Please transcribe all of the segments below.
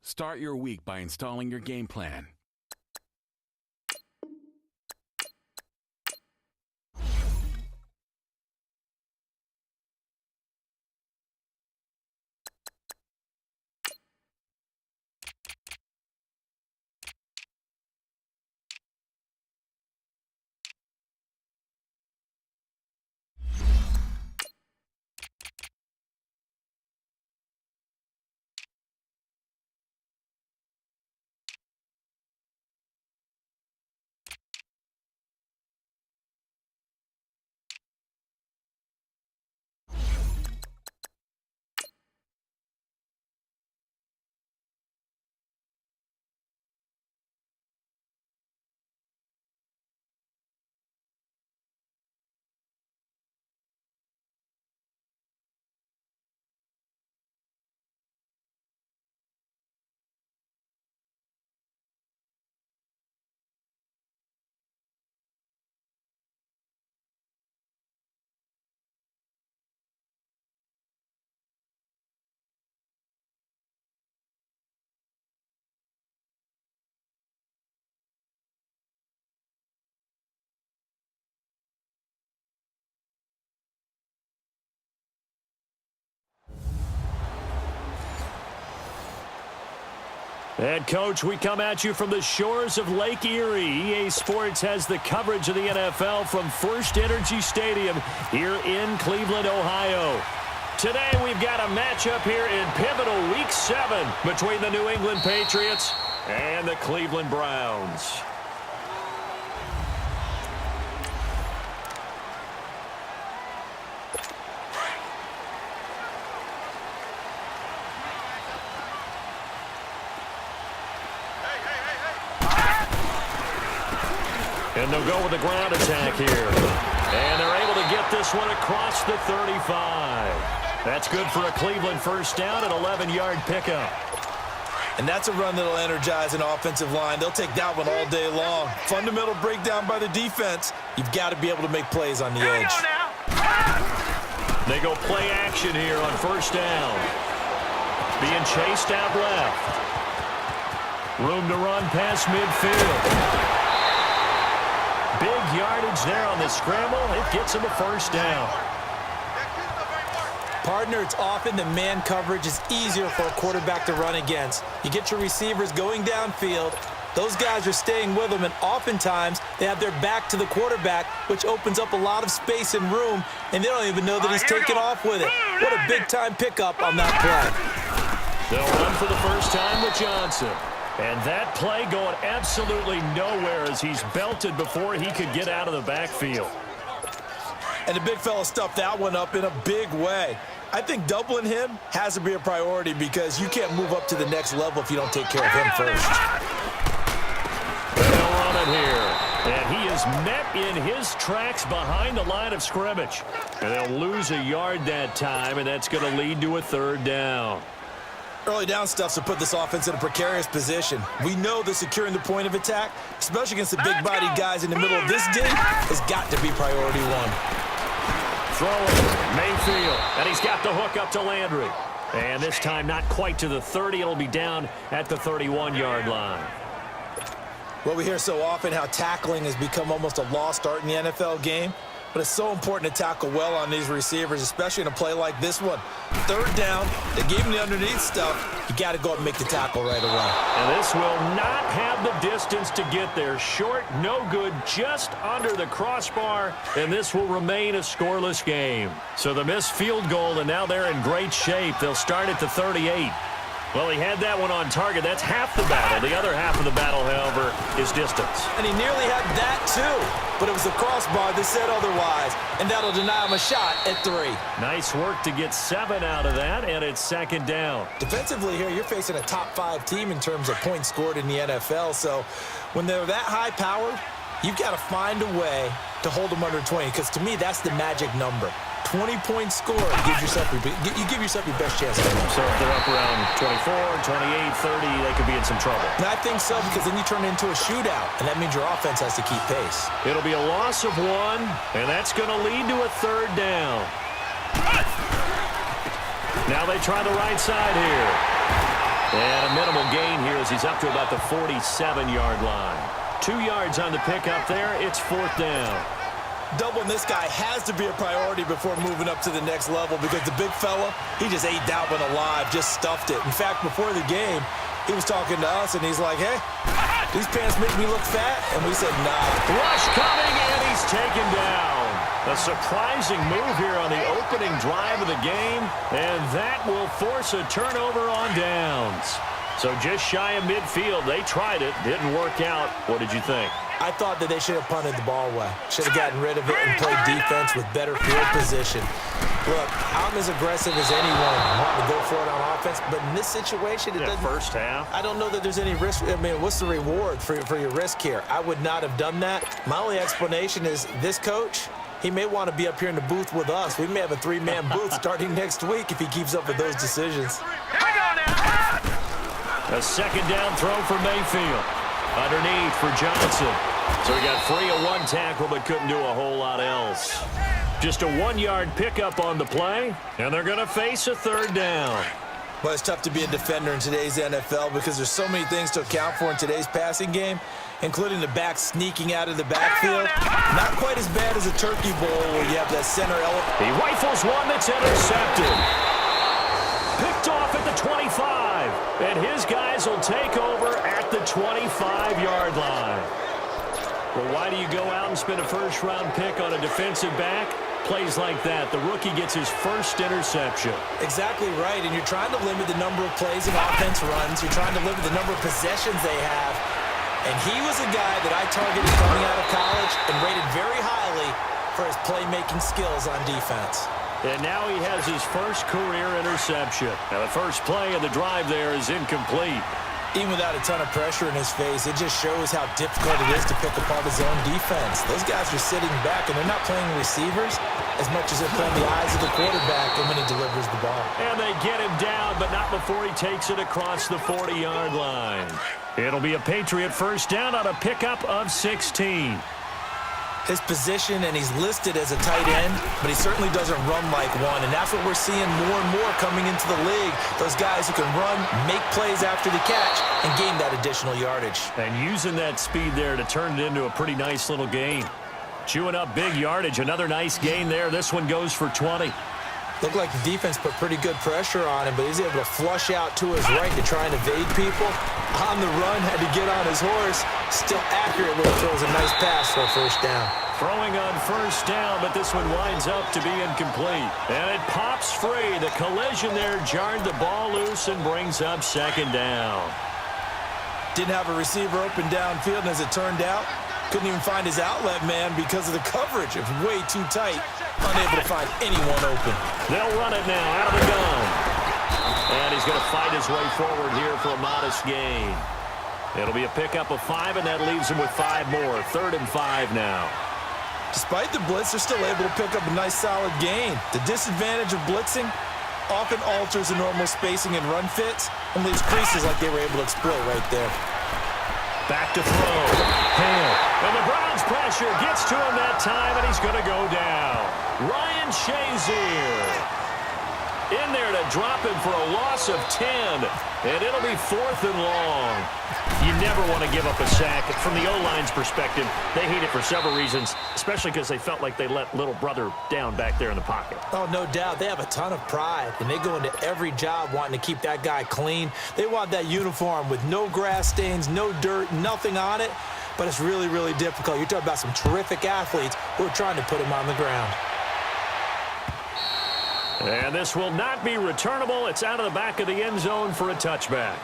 Start your week by installing your game plan. And, Coach, we come at you from the shores of Lake Erie. EA Sports has the coverage of the NFL from First Energy Stadium here in Cleveland, Ohio. Today, we've got a matchup here in pivotal Week 7 between the New England Patriots and the Cleveland Browns. And they'll go with the ground attack here. And they're able to get this one across the 35. That's good for a Cleveland first down, an 11-yard pickup. And that's a run that'll energize an offensive line. They'll take that one all day long. Fundamental breakdown by the defense. You've got to be able to make plays on the edge. They go play action here on first down. Being chased out left. Room to run past midfield. Big yardage there on the scramble. It gets him a first down. Partner, it's often the man coverage is easier for a quarterback to run against. You get your receivers going downfield. Those guys are staying with them, and oftentimes they have their back to the quarterback, which opens up a lot of space and room, and they don't even know that he's taking off with it. What a big-time pickup on that play. They'll run for the first time with Johnson. And that play going absolutely nowhere as he's belted before he could get out of the backfield. And the big fella stuffed that one up in a big way. I think doubling him has to be a priority because you can't move up to the next level if you don't take care of him first. They'll run it here. And he is met in his tracks behind the line of scrimmage. And they'll lose a yard that time, and that's going to lead to a third down. Early down stuff to put this offense in a precarious position. We know that securing the point of attack, especially against the big-bodied guys in the middle of this day, has got to be priority one. Throwing Mayfield, and he's got the hook up to Landry. And this time not quite to the 30. It'll be down at the 31-yard line. Well, we hear so often how tackling has become almost a lost art in the NFL game. But it's so important to tackle well on these receivers, especially in a play like this one. Third down, they gave him the underneath stuff. You got to go up and make the tackle right away. And this will not have the distance to get there. Short, no good, just under the crossbar. And this will remain a scoreless game. So the missed field goal, and now they're in great shape. They'll start at the 38. Well, he had that one on target. That's half the battle. The other half of the battle, however, is distance. And he nearly had that, too. But it was the crossbar that said otherwise. And that'll deny him a shot at 3. Nice work to get 7 out of that, and it's second down. Defensively here, you're facing a top-5 team in terms of points scored in the NFL. So when they're that high-powered, you've got to find a way to hold them under 20. Because to me, that's the magic number. 20-point score gives yourself you give yourself your best chance. So if they're up around 24, 28, 30, they could be in some trouble. And I think so, because then you turn it into a shootout, and that means your offense has to keep pace. It'll be a loss of 1, and that's going to lead to a third down. Now they try the right side here. And a minimal gain here as he's up to about the 47-yard line. 2 yards on the pickup there. It's 4th down. Doubling this guy has to be a priority before moving up to the next level because the big fella, he just ate that one alive, just stuffed it. In fact, before the game, he was talking to us, and he's like, hey, these pants make me look fat. And we said, nah. Rush coming, and he's taken down. A surprising move here on the opening drive of the game, and that will force a turnover on downs. So just shy of midfield. They tried it. Didn't work out. What did you think? I thought that they should have punted the ball away. Should have gotten rid of it and played defense with better field position. Look, I'm as aggressive as anyone wanting to go for it on offense, but in this situation, it doesn't. First half. I don't know that there's any risk. I mean, what's the reward for your risk here? I would not have done that. My only explanation is this coach, he may want to be up here in the booth with us. We may have a 3-man booth starting next week if he keeps up with those decisions. A second down throw for Mayfield. Underneath for Johnson. So he got free of one tackle but couldn't do a whole lot else. Just a 1-yard pickup on the play, and they're going to face a 3rd down. Well, it's tough to be a defender in today's NFL because there's so many things to account for in today's passing game, including the back sneaking out of the backfield. Not quite as bad as a turkey bowl where you have that center element. He rifles one that's intercepted. Picked off at the 25, and his guys will take over at the 25-yard line. Well, why do you go out and spend a first-round pick on a defensive back? Plays like that. The rookie gets his first interception. Exactly right, and you're trying to limit the number of plays and offense runs. You're trying to limit the number of possessions they have. And he was a guy that I targeted coming out of college and rated very highly for his playmaking skills on defense. And now he has his first career interception. Now the first play of the drive there is incomplete. Even without a ton of pressure in his face, it just shows how difficult it is to pick apart his own defense. Those guys are sitting back, and they're not playing receivers as much as they're playing the eyes of the quarterback and when he delivers the ball. And they get him down, but not before he takes it across the 40-yard line. It'll be a Patriot first down on a pickup of 16. His position, and he's listed as a tight end, but he certainly doesn't run like one, and that's what we're seeing more and more coming into the league. Those guys who can run, make plays after the catch, and gain that additional yardage. And using that speed there to turn it into a pretty nice little gain. Chewing up big yardage, another nice gain there. This one goes for 20. Looked like the defense put pretty good pressure on him, but he's able to flush out to his right to try and evade people. On the run, had to get on his horse. Still accurate when he throws a nice pass for a first down. Throwing on first down, but this one winds up to be incomplete. And it pops free. The collision there jarred the ball loose and brings up second down. Didn't have a receiver open downfield, and as it turned out, couldn't even find his outlet man because of the coverage. It was way too tight. Unable to find anyone open. They'll run it now out of the gun. And he's going to fight his way forward here for a modest gain. It'll be a pickup of 5, and that leaves him with 5 more. 3rd and 5 now. Despite the blitz, they're still able to pick up a nice solid gain. The disadvantage of blitzing often alters the normal spacing and run fits and leaves creases like they were able to exploit right there. Back to throw. Hale. And the Browns pressure gets to him that time, and he's going to go down. Ryan Shazier in there to drop him for a loss of 10. And it'll be 4th and long. You never want to give up a sack. From the O-line's perspective, they hate it for several reasons, especially because they felt like they let little brother down back there in the pocket. Oh, no doubt. They have a ton of pride, and they go into every job wanting to keep that guy clean. They want that uniform with no grass stains, no dirt, nothing on it. But it's really, really difficult. You're talking about some terrific athletes who are trying to put him on the ground. And this will not be returnable. It's out of the back of the end zone for a touchback.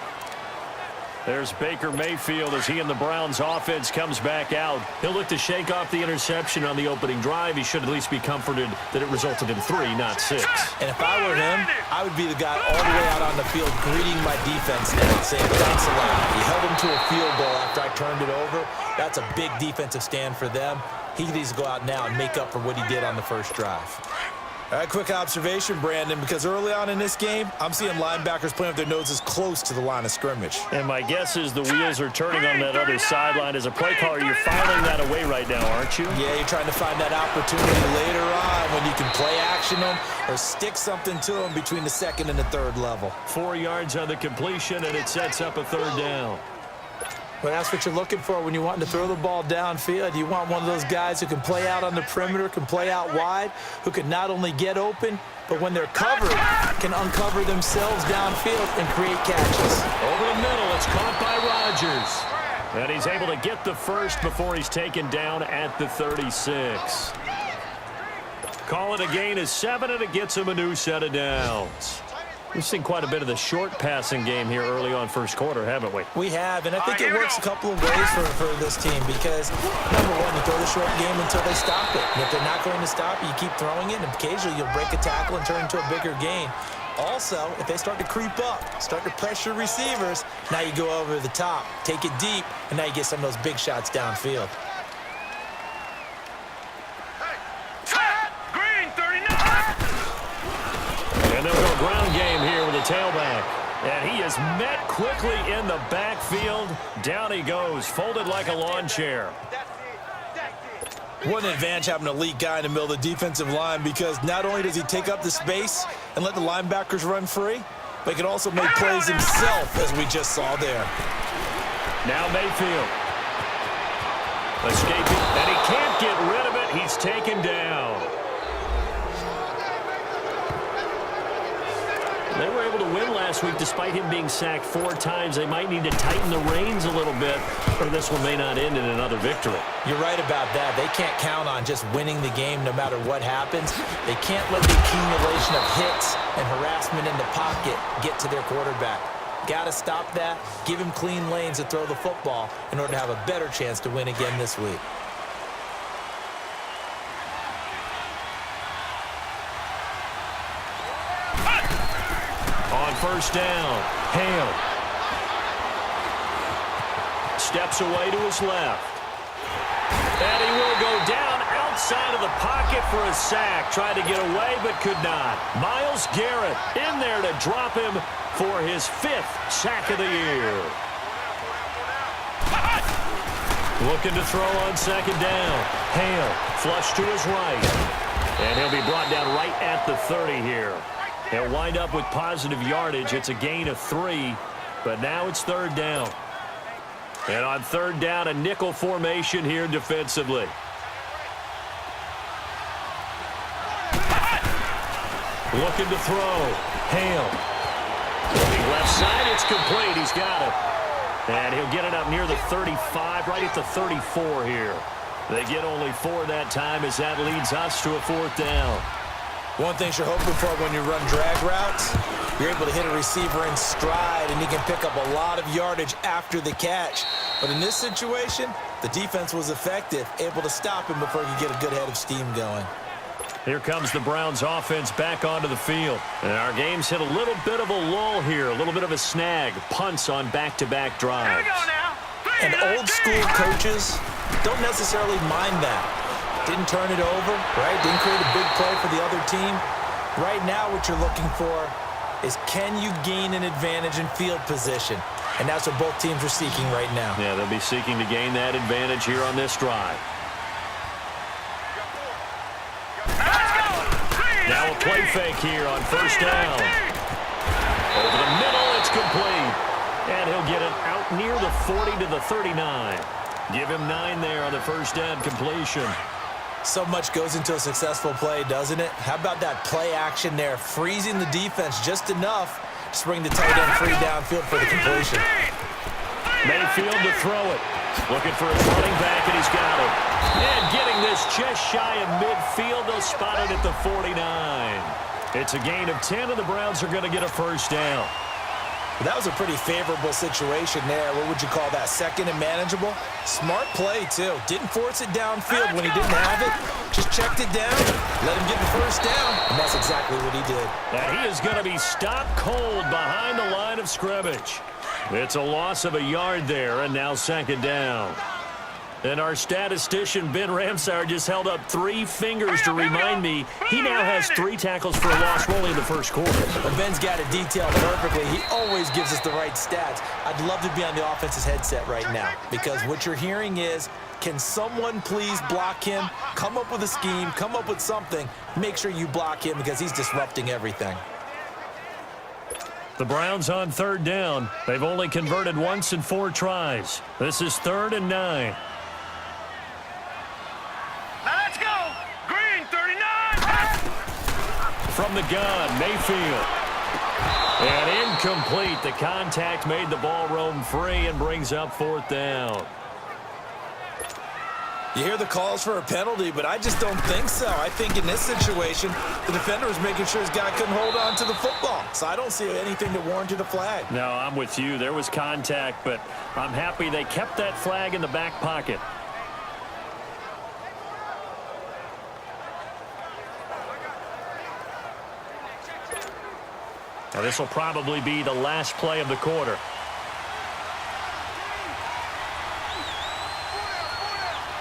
There's Baker Mayfield as he and the Browns offense comes back out. He'll look to shake off the interception on the opening drive. He should at least be comforted that it resulted in 3, not 6. And if I were him, I would be the guy all the way out on the field greeting my defense now, saying thanks a lot. He held him to a field goal after I turned it over. That's a big defensive stand for them. He needs to go out now and make up for what he did on the first drive. All right, quick observation, Brandon, because early on in this game, I'm seeing linebackers playing with their noses close to the line of scrimmage. And my guess is the wheels are turning on that other sideline. As a play caller, you're filing that away right now, aren't you? Yeah, you're trying to find that opportunity later on when you can play action them or stick something to them between the second and the third level. 4 yards on the completion, and it sets up a third down. Well, that's what you're looking for when you're wanting to throw the ball downfield. You want one of those guys who can play out on the perimeter, can play out wide, who can not only get open, but when they're covered, can uncover themselves downfield and create catches. Over the middle, it's caught by Rodgers. And he's able to get the first before he's taken down at the 36. Call it a gain of 7, and it gets him a new set of downs. We've seen quite a bit of the short passing game here early on first quarter, haven't we? We have, and I think it works a couple of ways for this team because, number one, you throw the short game until they stop it. And if they're not going to stop it, you keep throwing it, and occasionally you'll break a tackle and turn into a bigger gain. Also, if they start to creep up, start to pressure receivers, now you go over the top, take it deep, and now you get some of those big shots downfield. And they'll go ground game here with a tailback. And he is met quickly in the backfield. Down he goes, folded like a lawn chair. What an advantage having an elite guy in the middle of the defensive line because not only does he take up the space and let the linebackers run free, but he can also make plays himself, as we just saw there. Now Mayfield. Escaping, and he can't get rid of it. He's taken down. They were able to win last week despite him being sacked 4 times. They might need to tighten the reins a little bit, or this one may not end in another victory. You're right about that. They can't count on just winning the game no matter what happens. They can't let the accumulation of hits and harassment in the pocket get to their quarterback. Got to stop that, give him clean lanes to throw the football in order to have a better chance to win again this week. On first down, Hale steps away to his left. And he will go down outside of the pocket for a sack. Tried to get away, but could not. Myles Garrett in there to drop him for his 5th sack of the year. Looking to throw on second down. Hale flush to his right. And he'll be brought down right at the 30 here. He'll wind up with positive yardage. It's a gain of 3, but now it's third down. And on third down, a nickel formation here defensively. Looking to throw. Hale. Looking left side, it's complete. He's got it. And he'll get it up near the 35, right at the 34 here. They get only 4 that time as that leads us to a 4th down. One thing you're hoping for when you run drag routes, you're able to hit a receiver in stride, and he can pick up a lot of yardage after the catch. But in this situation, the defense was effective, able to stop him before he could get a good head of steam going. Here comes the Browns offense back onto the field. And our game's hit a little bit of a lull here, a little bit of a snag. Punts on back-to-back drives. And old-school coaches don't necessarily mind that. Didn't turn it over, right? Didn't create a big play for the other team. Right now what you're looking for is can you gain an advantage in field position? And that's what both teams are seeking right now. Yeah, they'll be seeking to gain that advantage here on this drive. Now a play fake here on first down. Over the middle, it's complete. And he'll get it out near the 40 to the 39. Give him 9 there on the first down completion. So much goes into a successful play, doesn't it? How about that play action there, freezing the defense just enough to bring the tight end free downfield for the completion. Mayfield to throw it. Looking for his running back, and he's got it. And getting this just shy of midfield, they'll spot it at the 49. It's a gain of 10, and the Browns are going to get a first down. That was a pretty favorable situation there. What would you call that? Second and manageable? Smart play, too. Didn't force it downfield when he didn't have it. Just checked it down, let him get the first down, and that's exactly what he did. And he is going to be stopped cold behind the line of scrimmage. It's a loss of a yard there, and now second down. And our statistician, Ben Ramsauer, just held up 3 fingers to remind me he now has 3 tackles for a loss only in the first quarter. Well, Ben's got it detailed perfectly. He always gives us the right stats. I'd love to be on the offense's headset right now because what you're hearing is, can someone please block him? Come up with a scheme, come up with something. Make sure you block him because he's disrupting everything. The Browns on 3rd down. They've only converted once in 4 tries. This is 3rd and 9. Let's go! Green, 39! From the gun, Mayfield. And incomplete. The contact made the ball roam free and brings up 4th down. You hear the calls for a penalty, but I just don't think so. I think in this situation, the defender was making sure his guy couldn't hold on to the football. So I don't see anything that warranted a flag. No, I'm with you. There was contact, but I'm happy they kept that flag in the back pocket. Now, this will probably be the last play of the quarter.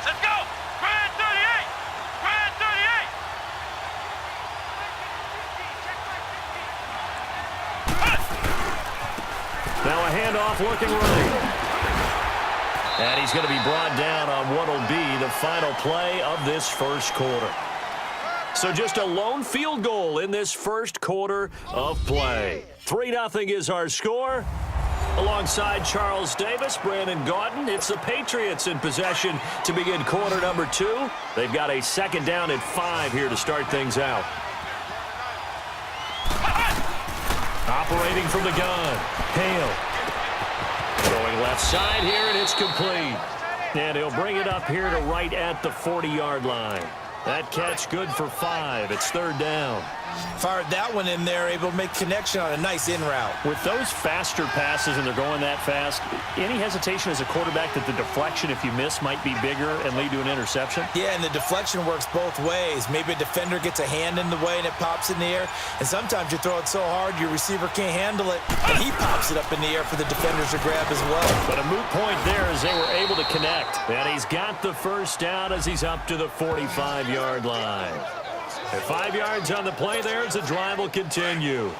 Let's go! Grand 38! Grand 38! Now a handoff looking right. And he's going to be brought down on what will be the final play of this first quarter. So just a lone field goal in this first quarter of play. 3-0 is our score. Alongside Charles Davis, Brandon Gaudin, it's the Patriots in possession to begin quarter number 2. They've got a 2nd down and 5 here to start things out. Operating from the gun, Hale. Going left side here, and it's complete. And he'll bring it up here to right at the 40-yard line. That catch good for 5. It's 3rd down. Fired that one in there, able to make connection on a nice in route. With those faster passes and they're going that fast, any hesitation as a quarterback that the deflection, if you miss, might be bigger and lead to an interception? Yeah, and the deflection works both ways. Maybe a defender gets a hand in the way and it pops in the air. And sometimes you throw it so hard your receiver can't handle it, and he pops it up in the air for the defenders to grab as well. But a moot point there as they were able to connect. And he's got the first down as he's up to the 45-yard line. At 5 yards on the play there as the drive will continue.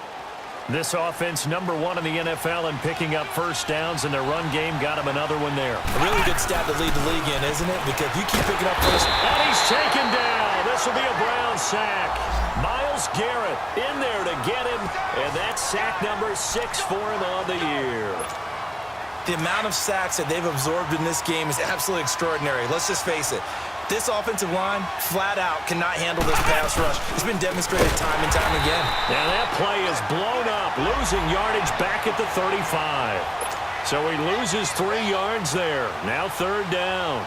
This offense number 1 in the NFL in picking up first downs, and their run game got him another one there. A really good stat to lead the league in, isn't it? Because if you keep picking up first. And he's taken down. This will be a Brown sack. Myles Garrett in there to get him, and that's sack number 6 for him on the year. The amount of sacks that they've absorbed in this game is absolutely extraordinary. Let's just face it. This offensive line, flat out, cannot handle this pass rush. It's been demonstrated time and time again. Now that play is blown up, losing yardage back at the 35. So he loses 3 yards there. Now 3rd down.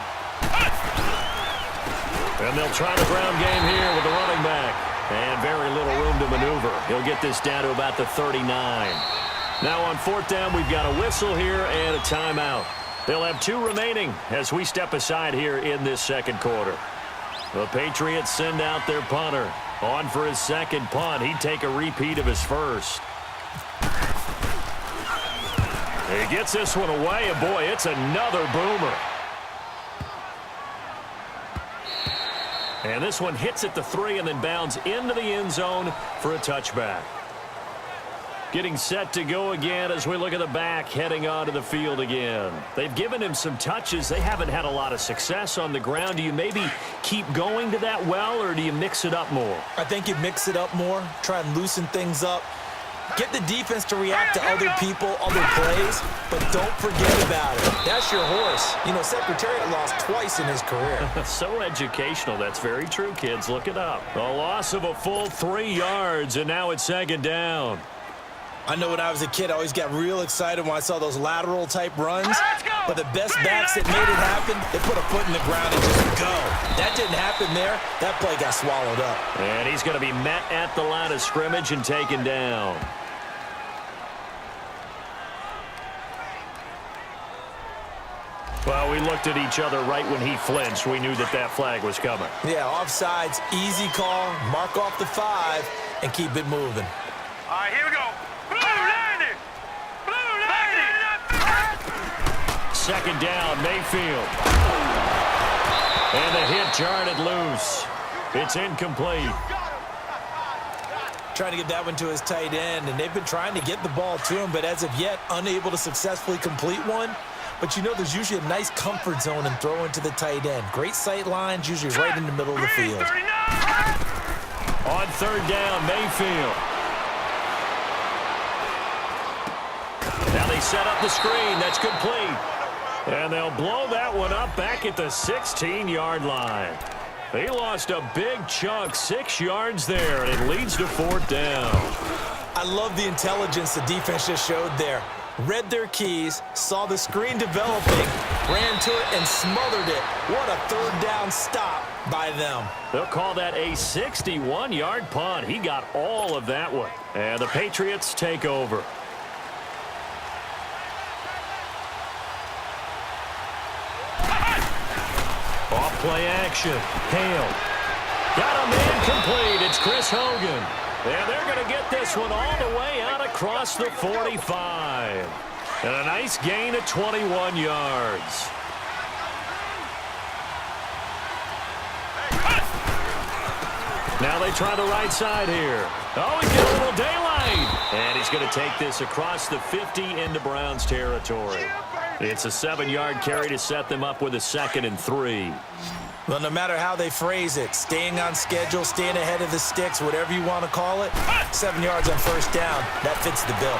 And they'll try the ground game here with the running back. And very little room to maneuver. He'll get this down to about the 39. Now on 4th down, we've got a whistle here and a timeout. They'll have 2 remaining as we step aside here in this second quarter. The Patriots send out their punter. On for his second punt. He'd take a repeat of his first. He gets this one away, and boy, it's another boomer. And this one hits at the 3 and then bounds into the end zone for a touchback. Getting set to go again as we look at the back, heading onto the field again. They've given him some touches. They haven't had a lot of success on the ground. Do you maybe keep going to that well, or do you mix it up more? I think you mix it up more, try and loosen things up. Get the defense to react to other people, other plays, but don't forget about it. That's your horse. You know, Secretariat lost twice in his career. So educational. That's very true, kids. Look it up. A loss of a full 3 yards, and now it's 2nd down. I know when I was a kid, I always got real excited when I saw those lateral-type runs. But the best backs that made it happen, they put a foot in the ground and just go. That didn't happen there. That play got swallowed up. And he's going to be met at the line of scrimmage and taken down. Well, we looked at each other right when he flinched. We knew that that flag was coming. Yeah, offsides, easy call, mark off the 5, and keep it moving. All right, here we go. Blue landing! Blue landing! 2nd down, Mayfield. And the hit jarred it loose. It's incomplete. Trying to get that one to his tight end, and they've been trying to get the ball to him, but as of yet, unable to successfully complete one. But you know there's usually a nice comfort zone in throwing to the tight end. Great sight lines, usually right in the middle of the field. On third down, Mayfield. Now they set up the screen. That's complete. And they'll blow that one up back at the 16-yard line. He lost a big chunk, 6 yards there, and it leads to fourth down. I love the intelligence the defense just showed there. Read their keys, saw the screen developing, ran to it, and smothered it. What a third down stop by them. They'll call that a 61-yard punt. He got all of that one. And the Patriots take over. Off-play action. Hale. Got a man complete. It's Chris Hogan. And they're going to get this one all the way out across the 45. And a nice gain of 21 yards. Now they try the right side here. Oh, he's got a little daylight. And he's going to take this across the 50 into Browns territory. It's a 7-yard carry to set them up with a 2nd and 3. Well, no matter how they phrase it, staying on schedule, staying ahead of the sticks, whatever you want to call it, 7 yards on first down, that fits the bill.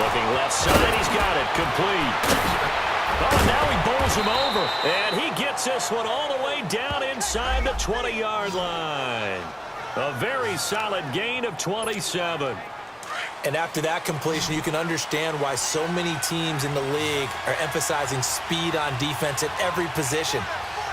Looking left side, he's got it, complete. Oh, now he bowls him over, and he gets this one all the way down inside the 20-yard line. A very solid gain of 27. And after that completion, you can understand why so many teams in the league are emphasizing speed on defense at every position.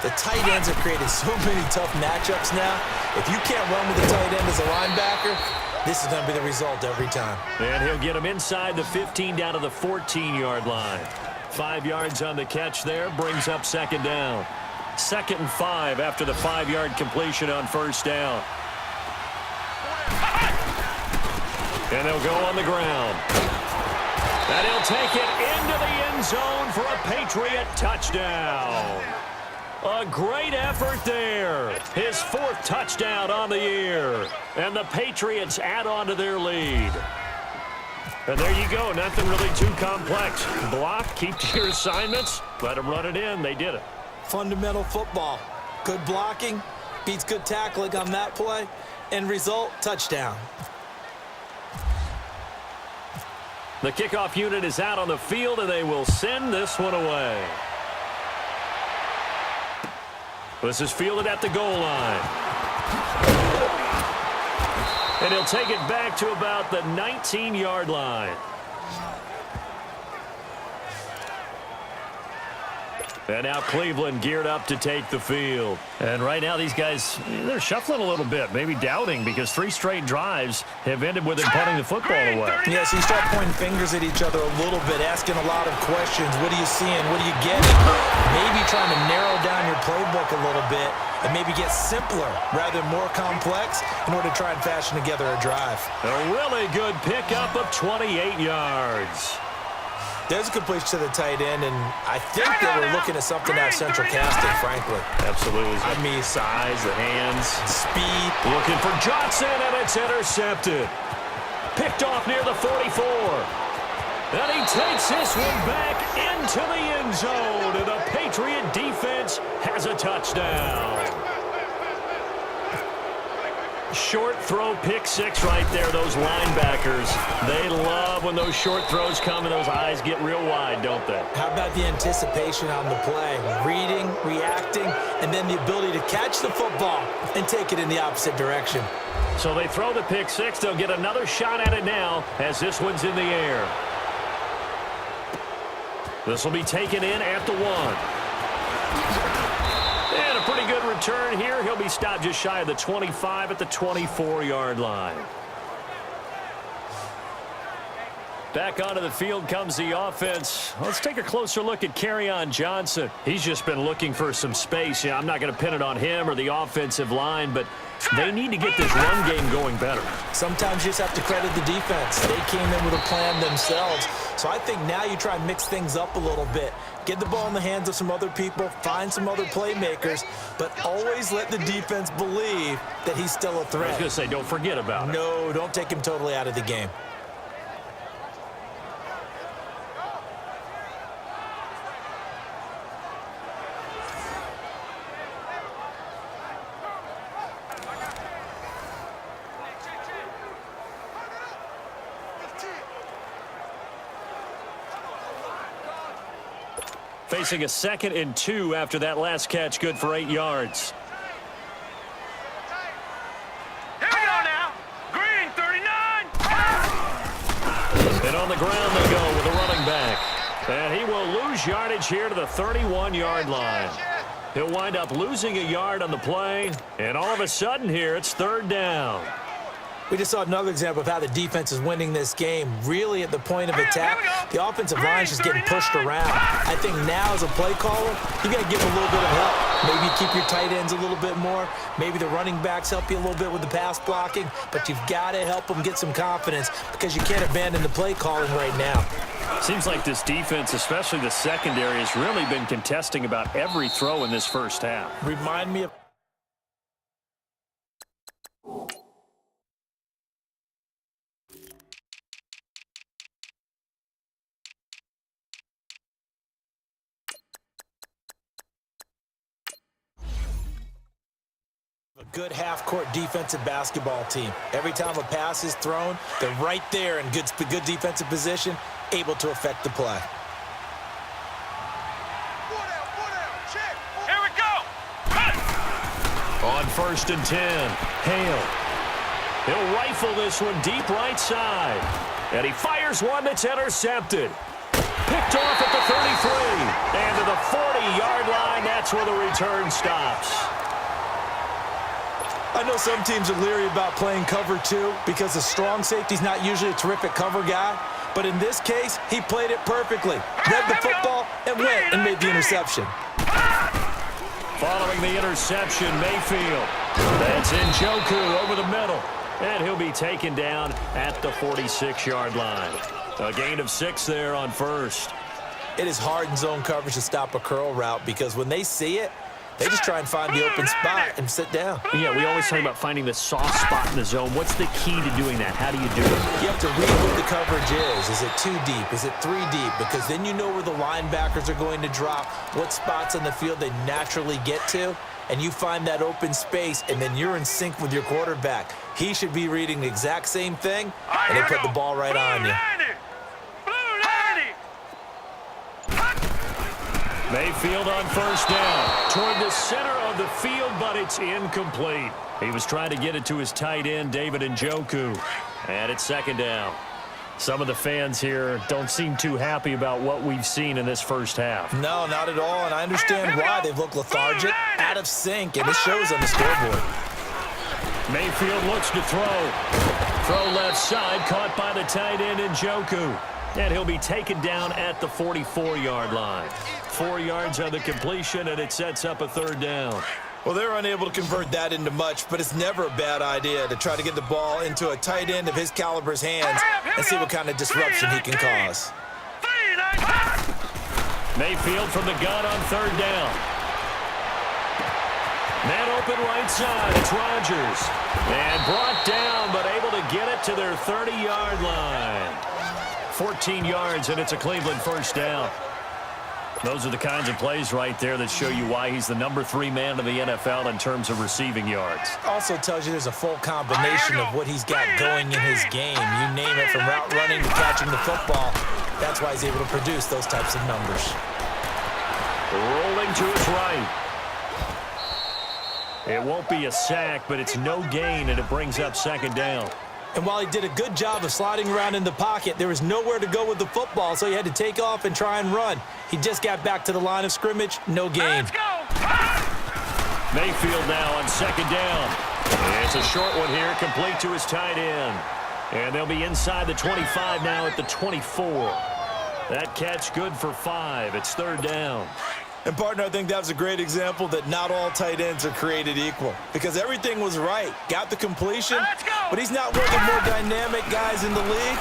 The tight ends have created so many tough matchups now. If you can't run with the tight end as a linebacker, this is going to be the result every time. And he'll get him inside the 15 down to the 14-yard line. 5 yards on the catch there, brings up 2nd down. 2nd and 5 after the 5-yard completion on first down. And they'll go on the ground. And he'll take it into the end zone for a Patriot touchdown. A great effort there. His 4th touchdown on the year. And the Patriots add on to their lead. And there you go. Nothing really too complex. Block, keep to your assignments, let them run it in. They did it. Fundamental football. Good blocking beats good tackling on that play. End result, touchdown. The kickoff unit is out on the field, and they will send this one away. This is fielded at the goal line. And he'll take it back to about the 19-yard line. And now Cleveland geared up to take the field. And right now these guys, they're shuffling a little bit, maybe doubting, because 3 straight drives have ended with them punting the football away. Yeah, so you start pointing fingers at each other a little bit, asking a lot of questions. What are you seeing? What are you getting? Maybe trying to narrow down your playbook a little bit and maybe get simpler rather than more complex in order to try and fashion together a drive. A really good pickup of 28 yards. There's a completion to the tight end, and I think they were looking at something out of central casting, frankly. Absolutely. I mean, size, the hands. Speed. Looking for Johnson, and it's intercepted. Picked off near the 44. And he takes this one back into the end zone, and the Patriot defense has a touchdown. Short throw, pick 6 right there. Those linebackers, they love when those short throws come and those eyes get real wide, don't they? How about the anticipation on the play? Reading, reacting, and then the ability to catch the football and take it in the opposite direction. So they throw the pick 6. They'll get another shot at it now as this one's in the air. This will be taken in at the 1. And a pretty good return here. He'll be stopped just shy of the 25 at the 24-yard line. Back onto the field comes the offense. Let's take a closer look at Kerryon Johnson. He's just been looking for some space. Yeah, I'm not going to pin it on him or the offensive line, but they need to get this run game going better. Sometimes you just have to credit the defense. They came in with a plan themselves. So I think now you try and mix things up a little bit. Get the ball in the hands of some other people, find some other playmakers, but always let the defense believe that he's still a threat. I was going to say, don't forget about it. No, don't take him totally out of the game. Facing a 2nd and 2 after that last catch, good for 8 yards. Here we go now. Green 39. And on the ground they go with a running back. And he will lose yardage here to the 31-yard line. He'll wind up losing a yard on the play. And all of a sudden here, it's 3rd down. We just saw another example of how the defense is winning this game. Really at the point of attack, the offensive line is just getting pushed around. I think now as a play caller, you got to give a little bit of help. Maybe keep your tight ends a little bit more. Maybe the running backs help you a little bit with the pass blocking. But you've got to help them get some confidence because you can't abandon the play calling right now. Seems like this defense, especially the secondary, has really been contesting about every throw in this first half. Remind me of... a good half-court defensive basketball team. Every time a pass is thrown, they're right there in good defensive position, able to affect the play. Here we go. On 1st and 10, Hale. He'll rifle this one deep right side. And he fires one that's intercepted. Picked off at the 33. And to the 40-yard line, that's where the return stops. I know some teams are leery about playing cover 2 because the strong safety's not usually a terrific cover guy. But in this case, he played it perfectly. Read the football and went and made the interception. Following the interception, Mayfield. That's Njoku over the middle. And he'll be taken down at the 46-yard line. A gain of 6 there on 1st. It is hard in zone coverage to stop a curl route because when they see it, they just try and find the open spot and sit down. Yeah, we always talk about finding the soft spot in the zone. What's the key to doing that? How do you do it? You have to read what the coverage is. Is it 2 deep? Is it 3 deep? Because then you know where the linebackers are going to drop, what spots on the field they naturally get to, and you find that open space, and then you're in sync with your quarterback. He should be reading the exact same thing, and they put the ball right on you. Mayfield on 1st down. Toward the center of the field, but it's incomplete. He was trying to get it to his tight end, David Njoku. And it's 2nd down. Some of the fans here don't seem too happy about what we've seen in this first half. No, not at all, and I understand why. They've looked lethargic, out of sync, and it shows on the scoreboard. Mayfield looks to throw. Throw left side, caught by the tight end Njoku. And he'll be taken down at the 44-yard line. 4 yards on the completion, and it sets up a 3rd down. Well, they're unable to convert that into much, but it's never a bad idea to try to get the ball into a tight end of his caliber's hands and see what kind of disruption he can cause. Mayfield from the gun on 3rd down. Man open right side, it's Rodgers. And brought down, but able to get it to their 30-yard line. 14 yards, and it's a Cleveland 1st down. Those are the kinds of plays right there that show you why he's the number 3 man of the NFL in terms of receiving yards. Also tells you there's a full combination of what he's got going in his game. You name it, from route running to catching the football. That's why he's able to produce those types of numbers. Rolling to his right. It won't be a sack, but it's no gain, and it brings up 2nd down. And while he did a good job of sliding around in the pocket, there was nowhere to go with the football, so he had to take off and try and run. He just got back to the line of scrimmage, no gain. Let's go. Mayfield now on 2nd down. It's a short one here, complete to his tight end. And they'll be inside the 25 now at the 24. That catch good for 5. It's third down. And, partner, I think that was a great example that not all tight ends are created equal because everything was right. Got the completion, but he's not one of the more dynamic guys in the league.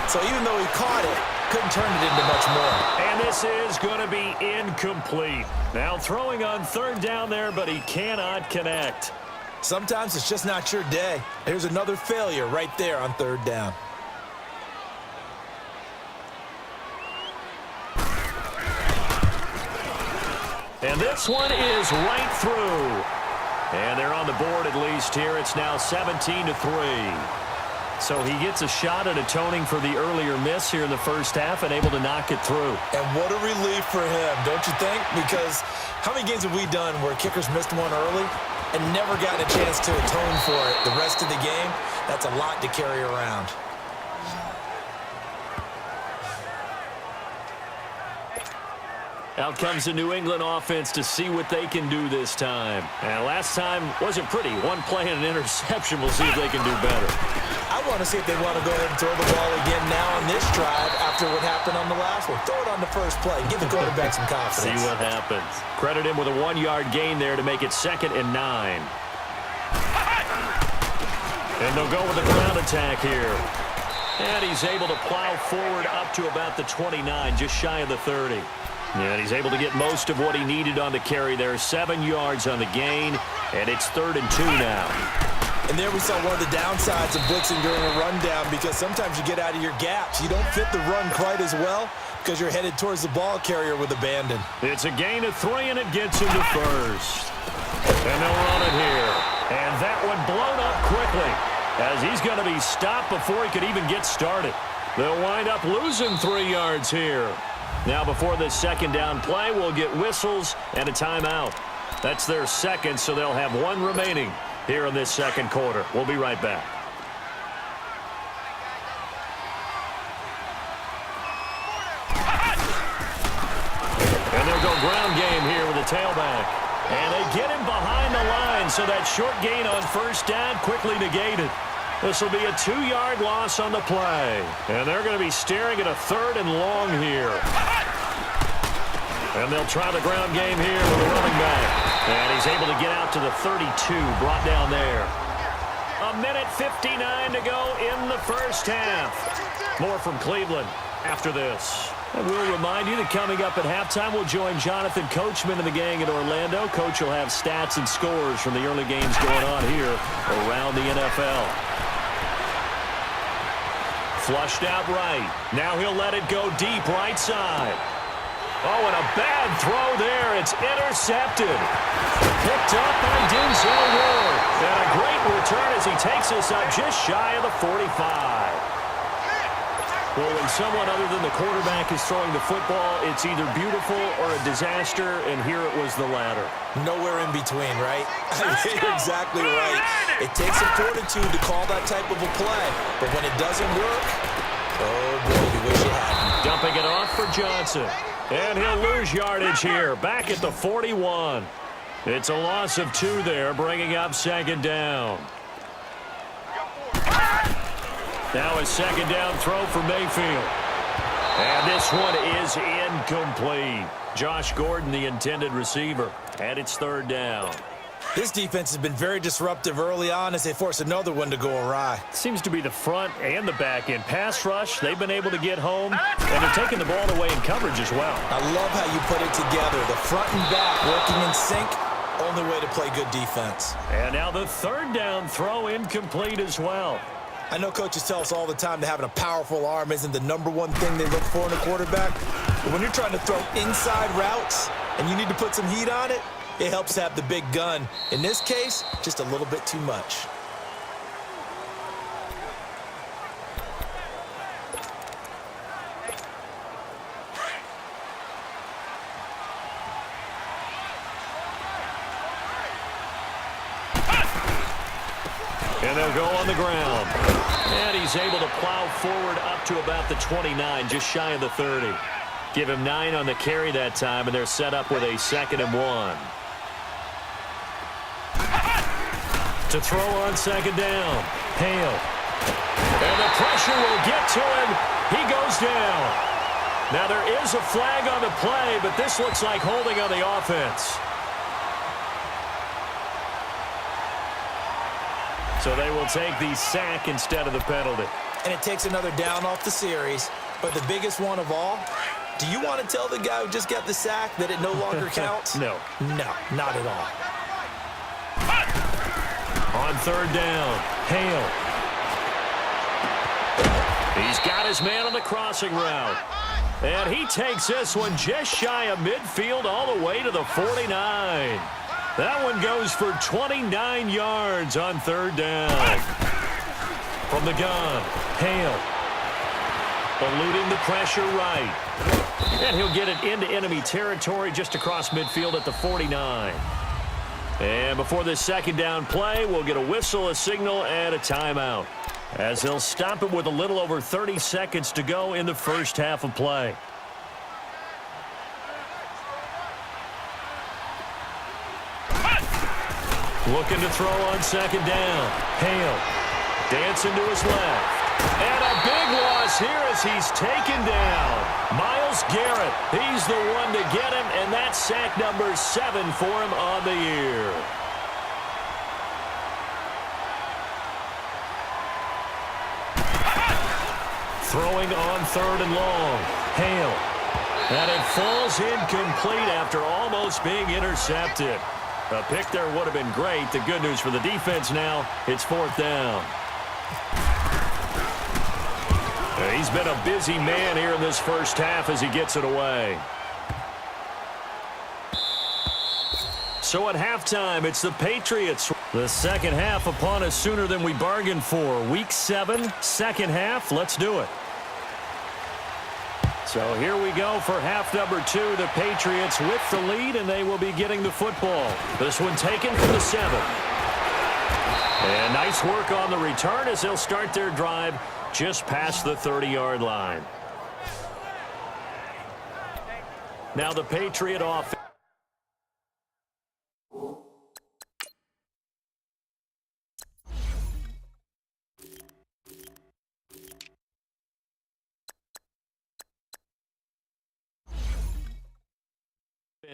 So even though he caught it, couldn't turn it into much more. And this is going to be incomplete. Now throwing on third down there, but he cannot connect. Sometimes it's just not your day. Here's another failure right there on third down. And this one is right through. And they're on the board at least here. It's now 17-3. So he gets a shot at atoning for the earlier miss here in the first half and able to knock it through. And what a relief for him, don't you think? Because how many games have we done where kickers missed one early and never gotten a chance to atone for it the rest of the game? That's a lot to carry around. Out comes the New England offense to see what they can do this time. And last time wasn't pretty. One play and an interception. We'll see if they can do better. I want to see if they want to go ahead and throw the ball again now on this drive after what happened on the last one. Throw it on the first play. Give the quarterback some confidence. See what happens. Credit him with a 1-yard gain there to make it 2nd and 9. And they'll go with the ground attack here. And he's able to plow forward up to about the 29, just shy of the 30. And he's able to get most of what he needed on the carry there. 7 yards on the gain, and it's 3rd and 2 now. And there we saw one of the downsides of blitzing during a rundown because sometimes you get out of your gaps. You don't fit the run quite as well because you're headed towards the ball carrier with abandon. It's a gain of 3, and it gets him to first. And they'll run it here. And that one blown up quickly as he's going to be stopped before he could even get started. They'll wind up losing 3 yards here. Now before this second down play, we'll get whistles and a timeout. That's their second, so they'll have 1 remaining here in this second quarter. We'll be right back. And they'll go ground game here with the tailback. And they get him behind the line, so that short gain on first down quickly negated. This will be a 2-yard loss on the play. And they're going to be staring at a 3rd and long here. And they'll try the ground game here with a running back. And he's able to get out to the 32, brought down there. 1:59 to go in the first half. More from Cleveland after this. And we'll remind you that coming up at halftime, we'll join Jonathan Coachman and the gang in Orlando. Coach will have stats and scores from the early games going on here around the NFL. Flushed out right. Now he'll let it go deep right side. Oh, and a bad throw there. It's intercepted. Picked up by Denzel Ward. And a great return as he takes us up just shy of the 45. Well, when someone other than the quarterback is throwing the football, it's either beautiful or a disaster, and here it was the latter. Nowhere in between, right? You're exactly right. It takes some fortitude to call that type of a play, but when it doesn't work, oh boy, you wish it hadn't. Dumping it off for Johnson. And he'll lose yardage here, back at the 41. It's a loss of 2 there, bringing up second down. Now a second down throw for Mayfield. And this one is incomplete. Josh Gordon, the intended receiver. And it's third down. This defense has been very disruptive early on as they force another one to go awry. Seems to be the front and the back end. Pass rush, they've been able to get home, and they're taking the ball away in coverage as well. I love how you put it together. The front and back working in sync, only way to play good defense. And now the third down throw incomplete as well. I know coaches tell us all the time that having a powerful arm isn't the #1 thing they look for in a quarterback. But when you're trying to throw inside routes and you need to put some heat on it, it helps to have the big gun. In this case, just a little bit too much. And they'll go on the ground. And he's able to plow forward up to about the 29, just shy of the 30. Give him 9 on the carry that time, and they're set up with a 2nd and 1. To throw on second down. Hale. And the pressure will get to him. He goes down. Now there is a flag on the play, but this looks like holding on the offense. So they will take the sack instead of the penalty. And it takes another down off the series. But the biggest one of all, do you want to tell the guy who just got the sack that it no longer counts? No. No, not at all. On third down, Hale. He's got his man on the crossing route. And he takes this one just shy of midfield all the way to the 49. That one goes for 29 yards on third down. From the gun, Hale. Eluding the pressure right. And he'll get it into enemy territory just across midfield at the 49. And before this second down play, we'll get a whistle, a signal, and a timeout, as they'll stop it with a little over 30 seconds to go in the first half of play. Looking to throw on second down. Hale dancing to his left. And a big loss here as he's taken down. Myles Garrett, he's the one to get him, and that's sack number 7 for him on the year. Throwing on third and long. Hale. And it falls incomplete after almost being intercepted. A pick there would have been great. The good news for the defense now, it's fourth down. He's been a busy man here in this first half as he gets it away. So at halftime, it's the Patriots. The second half upon us sooner than we bargained for. Week 7, second half. Let's do it. So here we go for half number 2. The Patriots with the lead, and they will be getting the football. This one taken from the 7. And nice work on the return as they'll start their drive just past the 30-yard line. Now the Patriot offense.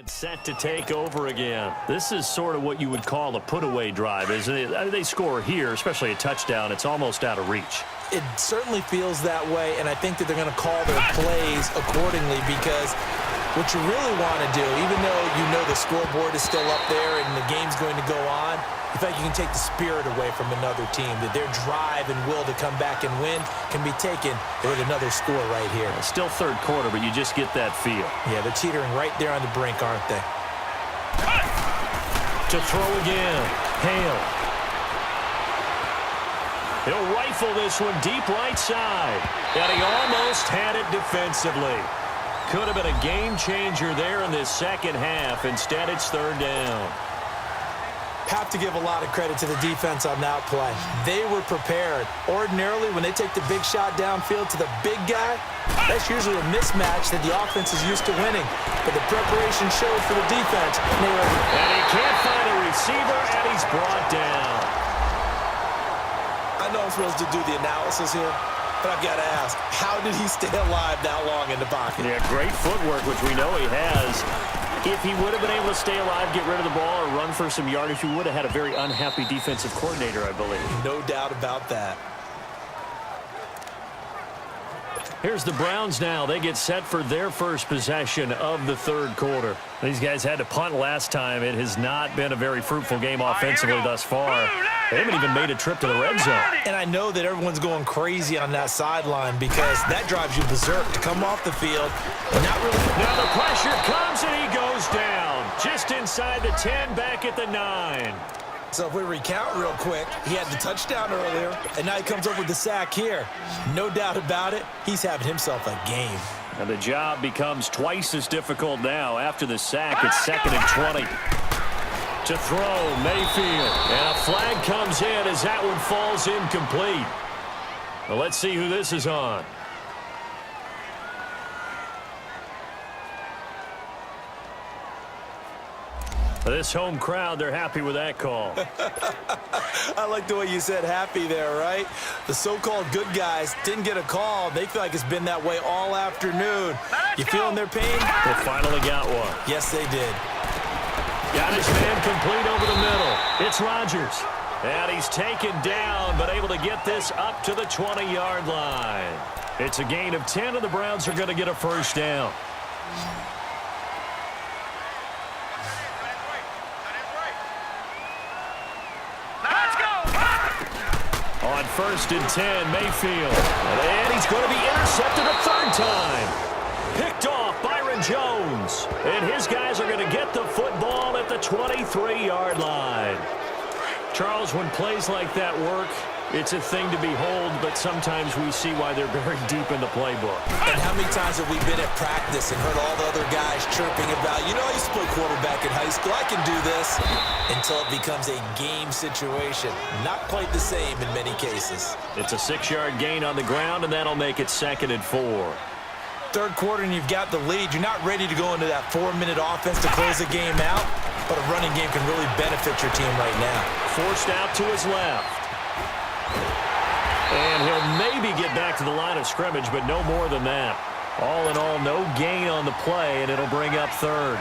Set to take over again. This is sort of what you would call a put-away drive, isn't it? They score here, especially a touchdown. It's almost out of reach. It certainly feels that way, and I think that they're going to call their plays accordingly, because what you really want to do, even though you know the scoreboard is still up there and the game's going to go on, in fact, you can take the spirit away from another team, that their drive and will to come back and win can be taken with another score right here. It's still third quarter, but you just get that feel. Yeah, they're teetering right there on the brink, aren't they? To throw again, Hale. He'll rifle this one deep right side. And he almost had it defensively. Could have been a game changer there in this second half. Instead, it's third down. Have to give a lot of credit to the defense on that play. They were prepared. Ordinarily, when they take the big shot downfield to the big guy, that's usually a mismatch that the offense is used to winning. But the preparation showed for the defense. And he can't find a receiver, and he's brought down. I know I'm supposed to do the analysis here, but I've got to ask, how did he stay alive that long in the pocket? Yeah, great footwork, which we know he has. If he would have been able to stay alive, get rid of the ball, or run for some yardage, he would have had a very unhappy defensive coordinator, I believe. No doubt about that. Here's the Browns now. They get set for their first possession of the third quarter. These guys had to punt last time. It has not been a very fruitful game offensively thus far. They haven't even made a trip to the red zone. And I know that everyone's going crazy on that sideline because that drives you berserk to come off the field. Not really. Now the pressure comes and he goes down. Just inside the 10, back at the 9. So if we recount real quick, he had the touchdown earlier, and now he comes up with the sack here. No doubt about it, he's having himself a game. And the job becomes twice as difficult now. After the sack, it's 2nd and 20. To throw, Mayfield. And a flag comes in as that one falls incomplete. Well, let's see who this is on. This home crowd, they're happy with that call. I like the way you said happy there, right? The so-called good guys didn't get a call. They feel like it's been that way all afternoon. You feeling their pain? They finally got one. Yes, they did. Got his man complete over the middle. It's Rodgers. And he's taken down, but able to get this up to the 20-yard line. It's a gain of 10, and the Browns are going to get a first down. On 1st and 10, Mayfield. And he's going to be intercepted a third time. Picked off Byron Jones. And his guys are going to get the football at the 23-yard line. Charles, when plays like that work, it's a thing to behold, but sometimes we see why they're very deep in the playbook. And how many times have we been at practice and heard all the other guys chirping about, you know, I used to play quarterback in high school, I can do this, until it becomes a game situation. Not quite the same in many cases. It's a 6-yard gain on the ground, and that'll make it 2nd and 4. Third quarter and you've got the lead. You're not ready to go into that 4-minute offense to close the game out, but a running game can really benefit your team right now. Forced out to his left. And he'll maybe get back to the line of scrimmage, but no more than that. All in all, no gain on the play, and it'll bring up 3rd.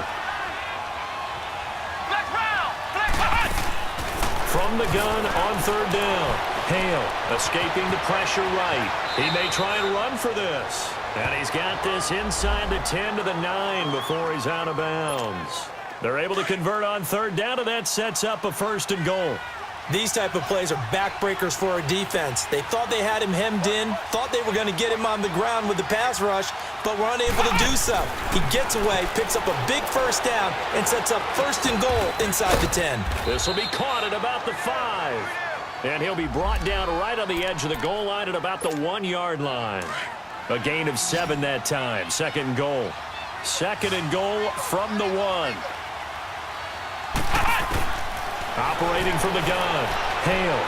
From the gun on 3rd down. Hale escaping the pressure right. He may try and run for this. And he's got this inside the 10 to the 9 before he's out of bounds. They're able to convert on 3rd down, and that sets up a 1st and goal. These type of plays are backbreakers for our defense. They thought they had him hemmed in, thought they were going to get him on the ground with the pass rush, but were unable to do so. He gets away, picks up a big 1st down, and sets up 1st and goal inside the 10. This will be caught at about the 5. And he'll be brought down right on the edge of the goal line at about the 1-yard line. A gain of 7 that time. 2nd and goal. 2nd and goal from the 1. Operating from the gun. Hale.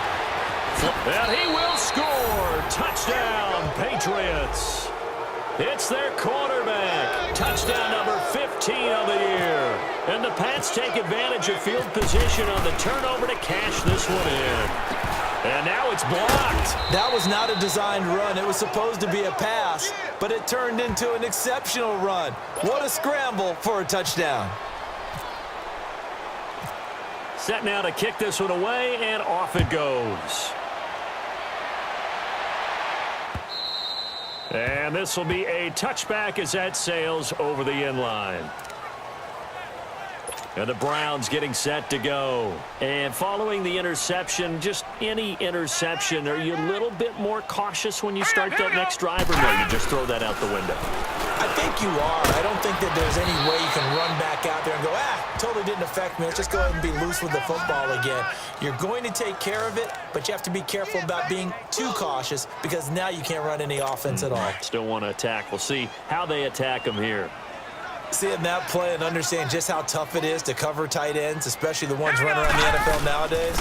And he will score. Touchdown, Patriots. It's their quarterback. Touchdown number 15 of the year. And the Pats take advantage of field position on the turnover to cash this one in. And now it's blocked. That was not a designed run. It was supposed to be a pass, but it turned into an exceptional run. What a scramble for a touchdown. Set now to kick this one away, and off it goes. And this will be a touchback as that sails over the end line. And the Browns getting set to go. And following the interception, just any interception, are you a little bit more cautious when you start that next drive, or no, you just throw that out the window? I think you are. I don't think that there's any way you can run back out there and go, totally didn't affect me. Let's just go ahead and be loose with the football again. You're going to take care of it, but you have to be careful about being too cautious because now you can't run any offense at all. Still want to attack. We'll see how they attack them here. Seeing that play and understanding just how tough it is to cover tight ends, especially the ones running around the NFL nowadays,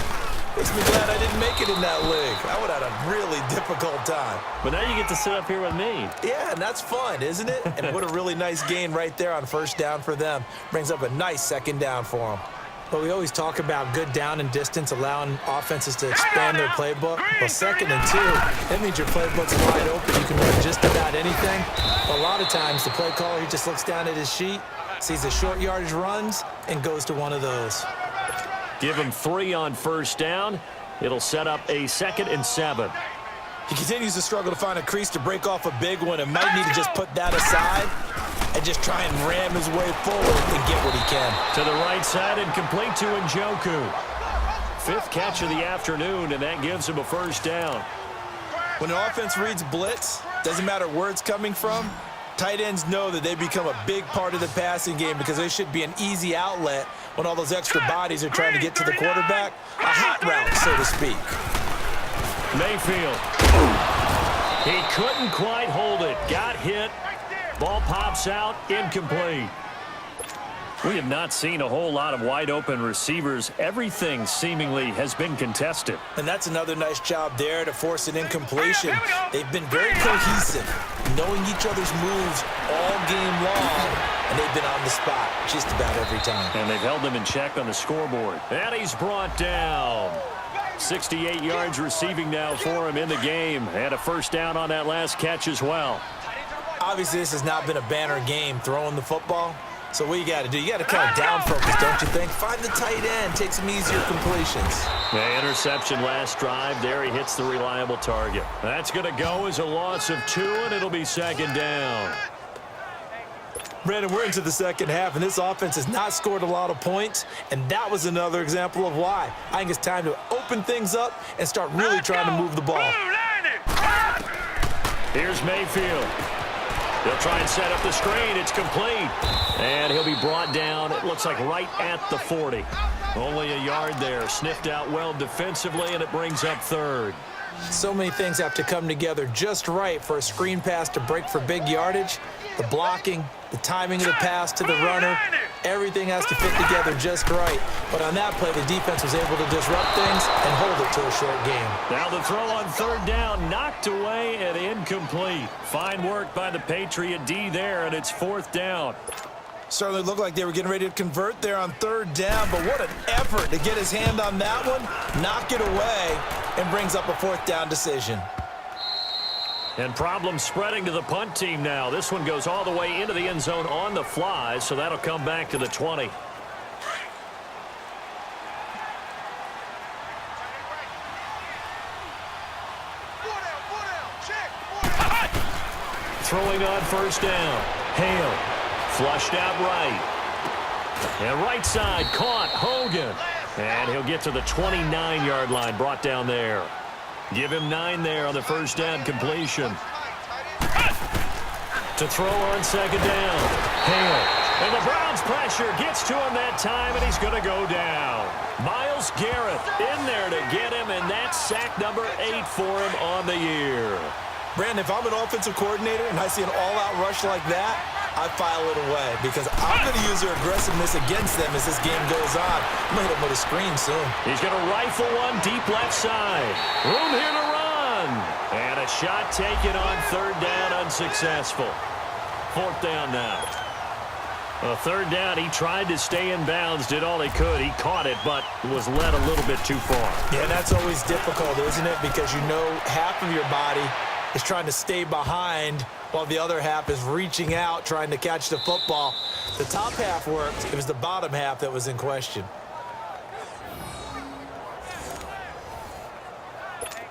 makes me glad I didn't make it in that league. I would have had a really difficult time. But now you get to sit up here with me. Yeah, and that's fun, isn't it? And what a really nice gain right there on 1st down for them. Brings up a nice 2nd down for them. But we always talk about good down and distance, allowing offenses to expand their playbook. Well, 2nd and 2, that means your playbook's wide open. You can run just about anything. A lot of times, the play caller, he just looks down at his sheet, sees the short yardage runs, and goes to one of those. Give him 3 on 1st down. It'll set up a 2nd and 7. He continues to struggle to find a crease to break off a big one and might need to just put that aside and just try and ram his way forward and get what he can. To the right side and complete to Njoku. 5th catch of the afternoon, and that gives him a 1st down. When an offense reads blitz, doesn't matter where it's coming from, tight ends know that they become a big part of the passing game because they should be an easy outlet when all those extra bodies are trying to get to the quarterback. A hot route, so to speak. Mayfield. He couldn't quite hold it. Got hit. Ball pops out. Incomplete. We have not seen a whole lot of wide-open receivers. Everything seemingly has been contested. And that's another nice job there to force an incompletion. They've been very cohesive, knowing each other's moves all game long, and they've been on the spot just about every time. And they've held them in check on the scoreboard. And he's brought down. 68 yards receiving now for him in the game. And a first down on that last catch as well. Obviously, this has not been a banner game throwing the football. So what you got to do, you got to kind of down focus, don't you think? Find the tight end, take some easier completions. The interception last drive. There he hits the reliable target. That's going to go as a loss of 2, and it'll be second down. Brandon, we're into the second half, and this offense has not scored a lot of points, and that was another example of why. I think it's time to open things up and start really trying to move the ball. Here's Mayfield. He'll try and set up the screen. It's complete. And he'll be brought down, it looks like right at the 40. Only a yard there. Sniffed out well defensively, and it brings up third. So many things have to come together just right for a screen pass to break for big yardage. The blocking, the timing of the pass to the runner, everything has to fit together just right. But on that play, the defense was able to disrupt things and hold it to a short game. Now the throw on third down, knocked away and incomplete. Fine work by the Patriot D there, and it's fourth down. Certainly looked like they were getting ready to convert there on third down, but what an effort to get his hand on that one, knock it away, and brings up a fourth down decision. And problems spreading to the punt team now. This one goes all the way into the end zone on the fly, so that'll come back to the 20. Throwing on first down. Hale flushed out right. And right side caught Hogan. And he'll get to the 29-yard line, brought down there. Give him 9 there on the first down completion. To throw on second down. Hale. And the Browns pressure gets to him that time, and he's going to go down. Myles Garrett in there to get him, and that's sack number 8 for him on the year. Brandon, if I'm an offensive coordinator and I see an all-out rush like that, I file it away because I'm going to use their aggressiveness against them as this game goes on. I'm going to hit him with a screen soon. He's going to rifle one deep left side. Room here to run. And a shot taken on third down, unsuccessful. Fourth down now. A third down, he tried to stay in bounds, did all he could. He caught it, but was led a little bit too far. Yeah, that's always difficult, isn't it? Because you know half of your body is trying to stay behind while the other half is reaching out, trying to catch the football. The top half worked. It was the bottom half that was in question.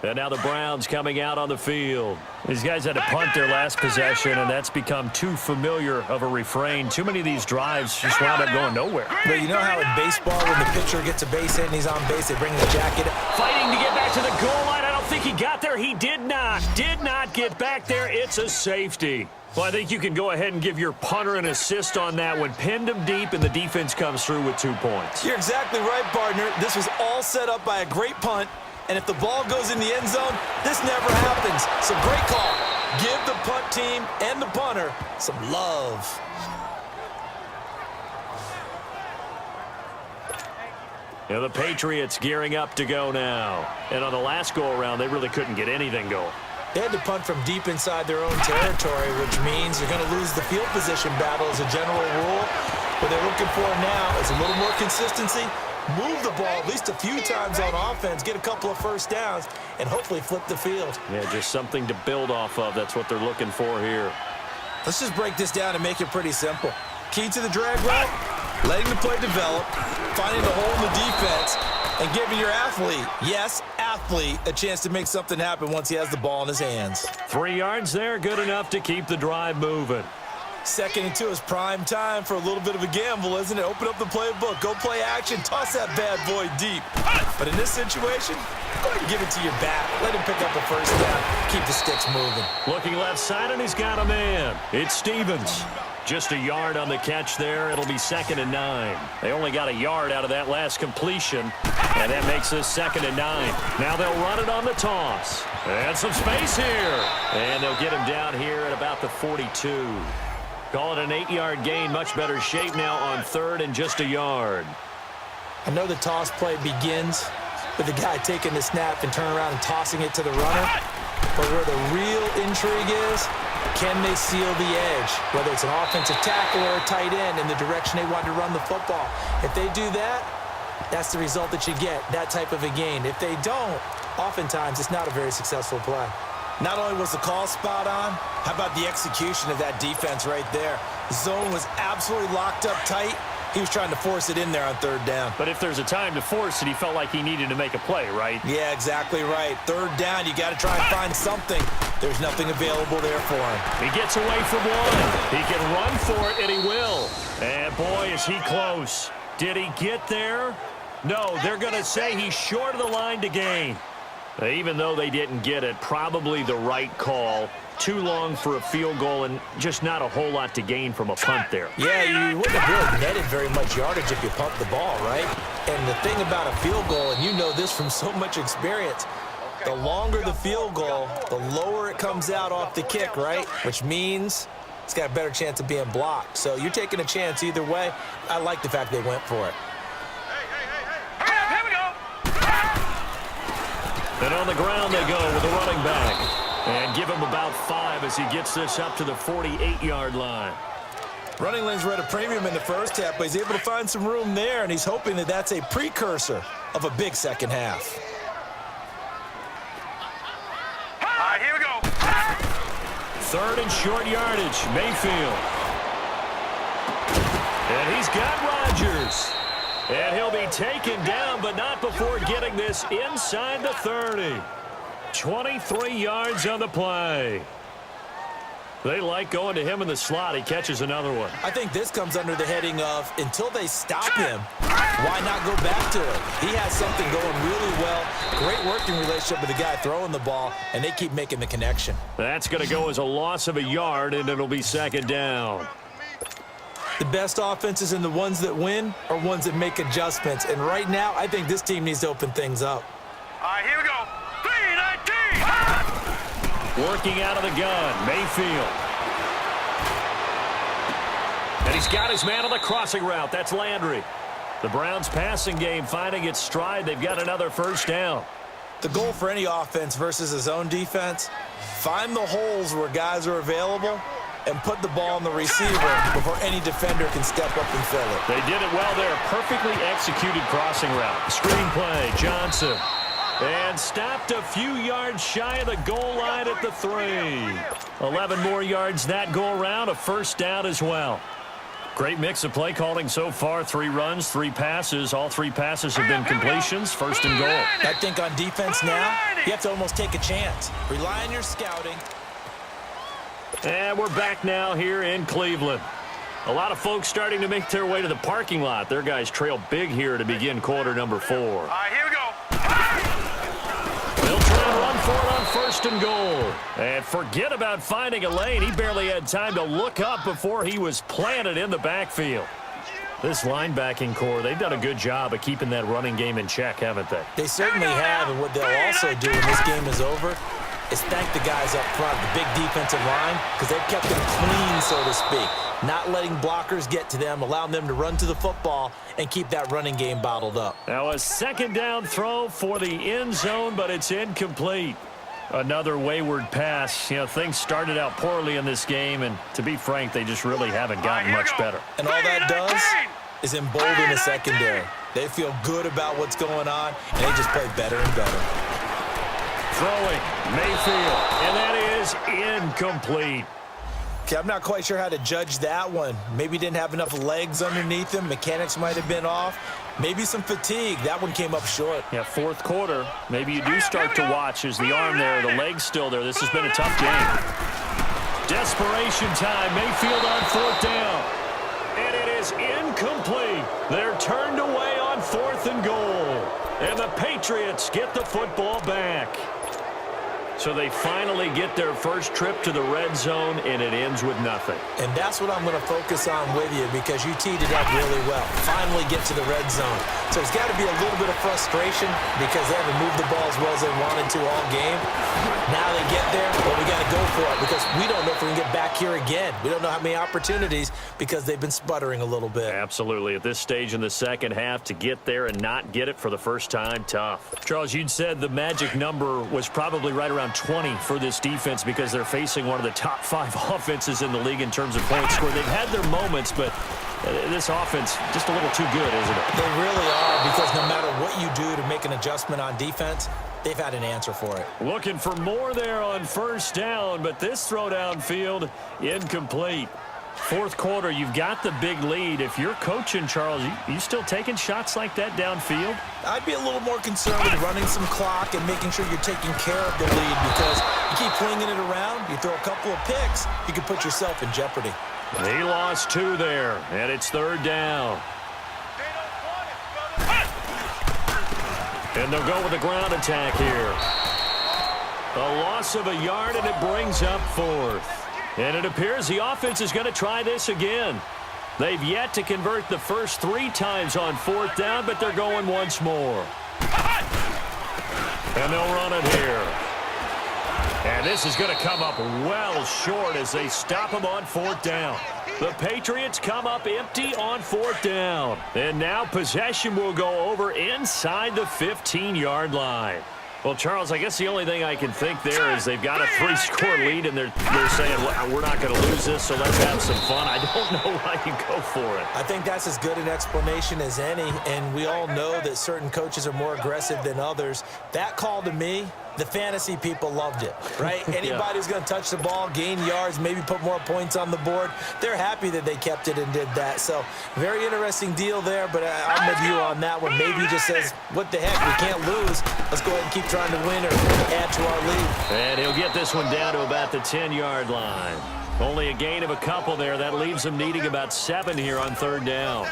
And now the Browns coming out on the field. These guys had to punt their last possession, and that's become too familiar of a refrain. Too many of these drives just wound up going nowhere. But you know how in baseball, when the pitcher gets a base hit and he's on base, they bring the jacket up? Fighting to get back to the goal line. I don't think he got there. He did not. Did not get back there. It's a safety. Well, I think you can go ahead and give your punter an assist on that one. Pinned him deep, and the defense comes through with 2 points. You're exactly right, partner. This was all set up by a great punt. And if the ball goes in the end zone, this never happens. So great call. Give the punt team and the punter some love. Yeah, the Patriots gearing up to go now. And on the last go-around, they really couldn't get anything going. They had to punt from deep inside their own territory, which means they're going to lose the field position battle as a general rule. What they're looking for now is a little more consistency. Move the ball at least a few times on offense, get a couple of first downs, and hopefully flip the field. Yeah, just something to build off of. That's what they're looking for here. Let's just break this down and make it pretty simple. Key to the drag route, letting the play develop, finding the hole in the defense, and giving your athlete, yes, athlete, a chance to make something happen once he has the ball in his hands. 3 yards there, good enough to keep the drive moving. 2nd and 2 is prime time for a little bit of a gamble, isn't it? Open up the playbook, go play action, toss that bad boy deep. But in this situation, go ahead and give it to your back. Let him pick up a first down. Keep the sticks moving. Looking left side, and he's got a man. It's Stevens. Just a yard on the catch there. It'll be 2nd and 9. They only got a yard out of that last completion, and that makes this 2nd and 9. Now they'll run it on the toss. And some space here. And they'll get him down here at about the 42. Call it an 8-yard gain. Much better shape now on 3rd and just a yard. I know the toss play begins with the guy taking the snap and turning around and tossing it to the runner. But where the real intrigue is Can they seal the edge, whether it's an offensive tackle or a tight end in the direction they want to run the football? If they do that, that's the result that you get, that type of a gain. If they don't, oftentimes it's not a very successful play. Not only was the call spot on, how about the execution of that defense right there? The zone was absolutely locked up tight. He was trying to force it in there on third down. But if there's a time to force it, he felt like he needed to make a play, right? Yeah, exactly right. Third down, you got to try and find something. There's nothing available there for him. He gets away from one. He can run for it, and he will. And boy, is he close. Did he get there? No, they're going to say he's short of the line to gain. Even though they didn't get it, probably the right call. Too long for a field goal and just not a whole lot to gain from a punt there. Yeah, you wouldn't have really netted very much yardage if you pumped the ball, right? And the thing about a field goal, and you know this from so much experience, the longer the field goal, the lower it comes out off the kick, right? Which means it's got a better chance of being blocked. So you're taking a chance either way. I like the fact they went for it. Here we go. And on the ground they go with the running back. And give him about 5 as he gets this up to the 48-yard line. Running lanes were at a premium in the first half, but he's able to find some room there, and he's hoping that that's a precursor of a big second half. All right, here we go. Third and short yardage, Mayfield. And he's got Rodgers. And he'll be taken down, but not before getting this inside the 30. 23 yards on the play. They like going to him in the slot. He catches another one. I think this comes under the heading of until they stop him, why not go back to it? He has something going really well. Great working relationship with the guy throwing the ball, and they keep making the connection. That's going to go as a loss of a yard, and it'll be second down. The best offenses and the ones that win are ones that make adjustments. And right now, I think this team needs to open things up. All right, here we go. 3-19. Working out of the gun, Mayfield. And he's got his man on the crossing route. That's Landry. The Browns' passing game finding its stride. They've got another first down. The goal for any offense versus his own defense, find the holes where guys are available and put the ball on the receiver before any defender can step up and fill it. They did it well there. Perfectly executed crossing route. Screen play, Johnson. And stopped a few yards shy of the goal line at the 3. 11 more yards that go around, a first down as well. Great mix of play calling so far. 3 runs, 3 passes. All 3 passes have been completions. First and goal. I think on defense now, you have to almost take a chance. Rely on your scouting. And we're back now here in Cleveland. A lot of folks starting to make their way to the parking lot. Their guys trail big here to begin quarter number 4. All right, here we go. They'll try and run for it on first and goal. And forget about finding a lane. He barely had time to look up before he was planted in the backfield. This linebacking core, they've done a good job of keeping that running game in check, haven't they? They certainly have, and what they'll also do when this game is over is thank the guys up front, the big defensive line, because they've kept them clean, so to speak. Not letting blockers get to them, allowing them to run to the football and keep that running game bottled up. Now a second down throw for the end zone, but it's incomplete. Another wayward pass. You know, things started out poorly in this game, and to be frank, they just really haven't gotten much better. And all that does is embolden the secondary. They feel good about what's going on, and they just play better and better. Throwing, Mayfield, and that is incomplete. Okay, I'm not quite sure how to judge that one. Maybe didn't have enough legs underneath him. Mechanics might have been off. Maybe some fatigue. That one came up short. Yeah, fourth quarter. Maybe you do start to watch as the arm there, the leg's still there. This has been a tough game. Desperation time. Mayfield on fourth down. And it is incomplete. They're turned away on fourth and goal. And the Patriots get the football back. So they finally get their first trip to the red zone, and it ends with nothing. And that's what I'm going to focus on with you because you teed it up really well. Finally get to the red zone. So there's got to be a little bit of frustration because they haven't moved the ball as well as they wanted to all game. Now they get there, but we got to go for it because we don't know if we can get back here again. We don't know how many opportunities because they've been sputtering a little bit. Absolutely. At this stage in the second half, to get there and not get it for the first time, tough. Charles, you'd said the magic number was probably right around down 20 for this defense because they're facing one of the top 5 offenses in the league in terms of points scored. They've had their moments, but this offense just a little too good, isn't it? They really are, because no matter what you do to make an adjustment on defense, they've had an answer for it. Looking for more there on first down, but this throw downfield incomplete. Fourth quarter, you've got the big lead. If you're coaching, Charles, you still taking shots like that downfield? I'd be a little more concerned with running some clock and making sure you're taking care of the lead, because you keep flinging it around, you throw a couple of picks, you can put yourself in jeopardy. He lost 2 there, and it's third down. And they'll go with the ground attack here. A loss of a yard, and it brings up 4th. And it appears the offense is going to try this again. They've yet to convert the first 3 times on 4th down, but they're going once more. And they'll run it here. And this is going to come up well short as they stop him on 4th down. The Patriots come up empty on 4th down. And now possession will go over inside the 15-yard line. Well, Charles, I guess the only thing I can think there is they've got a 3-score lead, and they're saying, well, we're not going to lose this, so let's have some fun. I don't know why you go for it. I think that's as good an explanation as any, and we all know that certain coaches are more aggressive than others. That call to me, the fantasy people loved it, right? Anybody who's going to touch the ball, gain yards, maybe put more points on the board, they're happy that they kept it and did that. So very interesting deal there, but I'm with you on that one. Maybe he just says, what the heck, we can't lose. Let's go ahead and keep trying to win or add to our lead. And he'll get this one down to about the 10-yard line. Only a gain of a couple there. That leaves him needing about 7 here on 3rd down.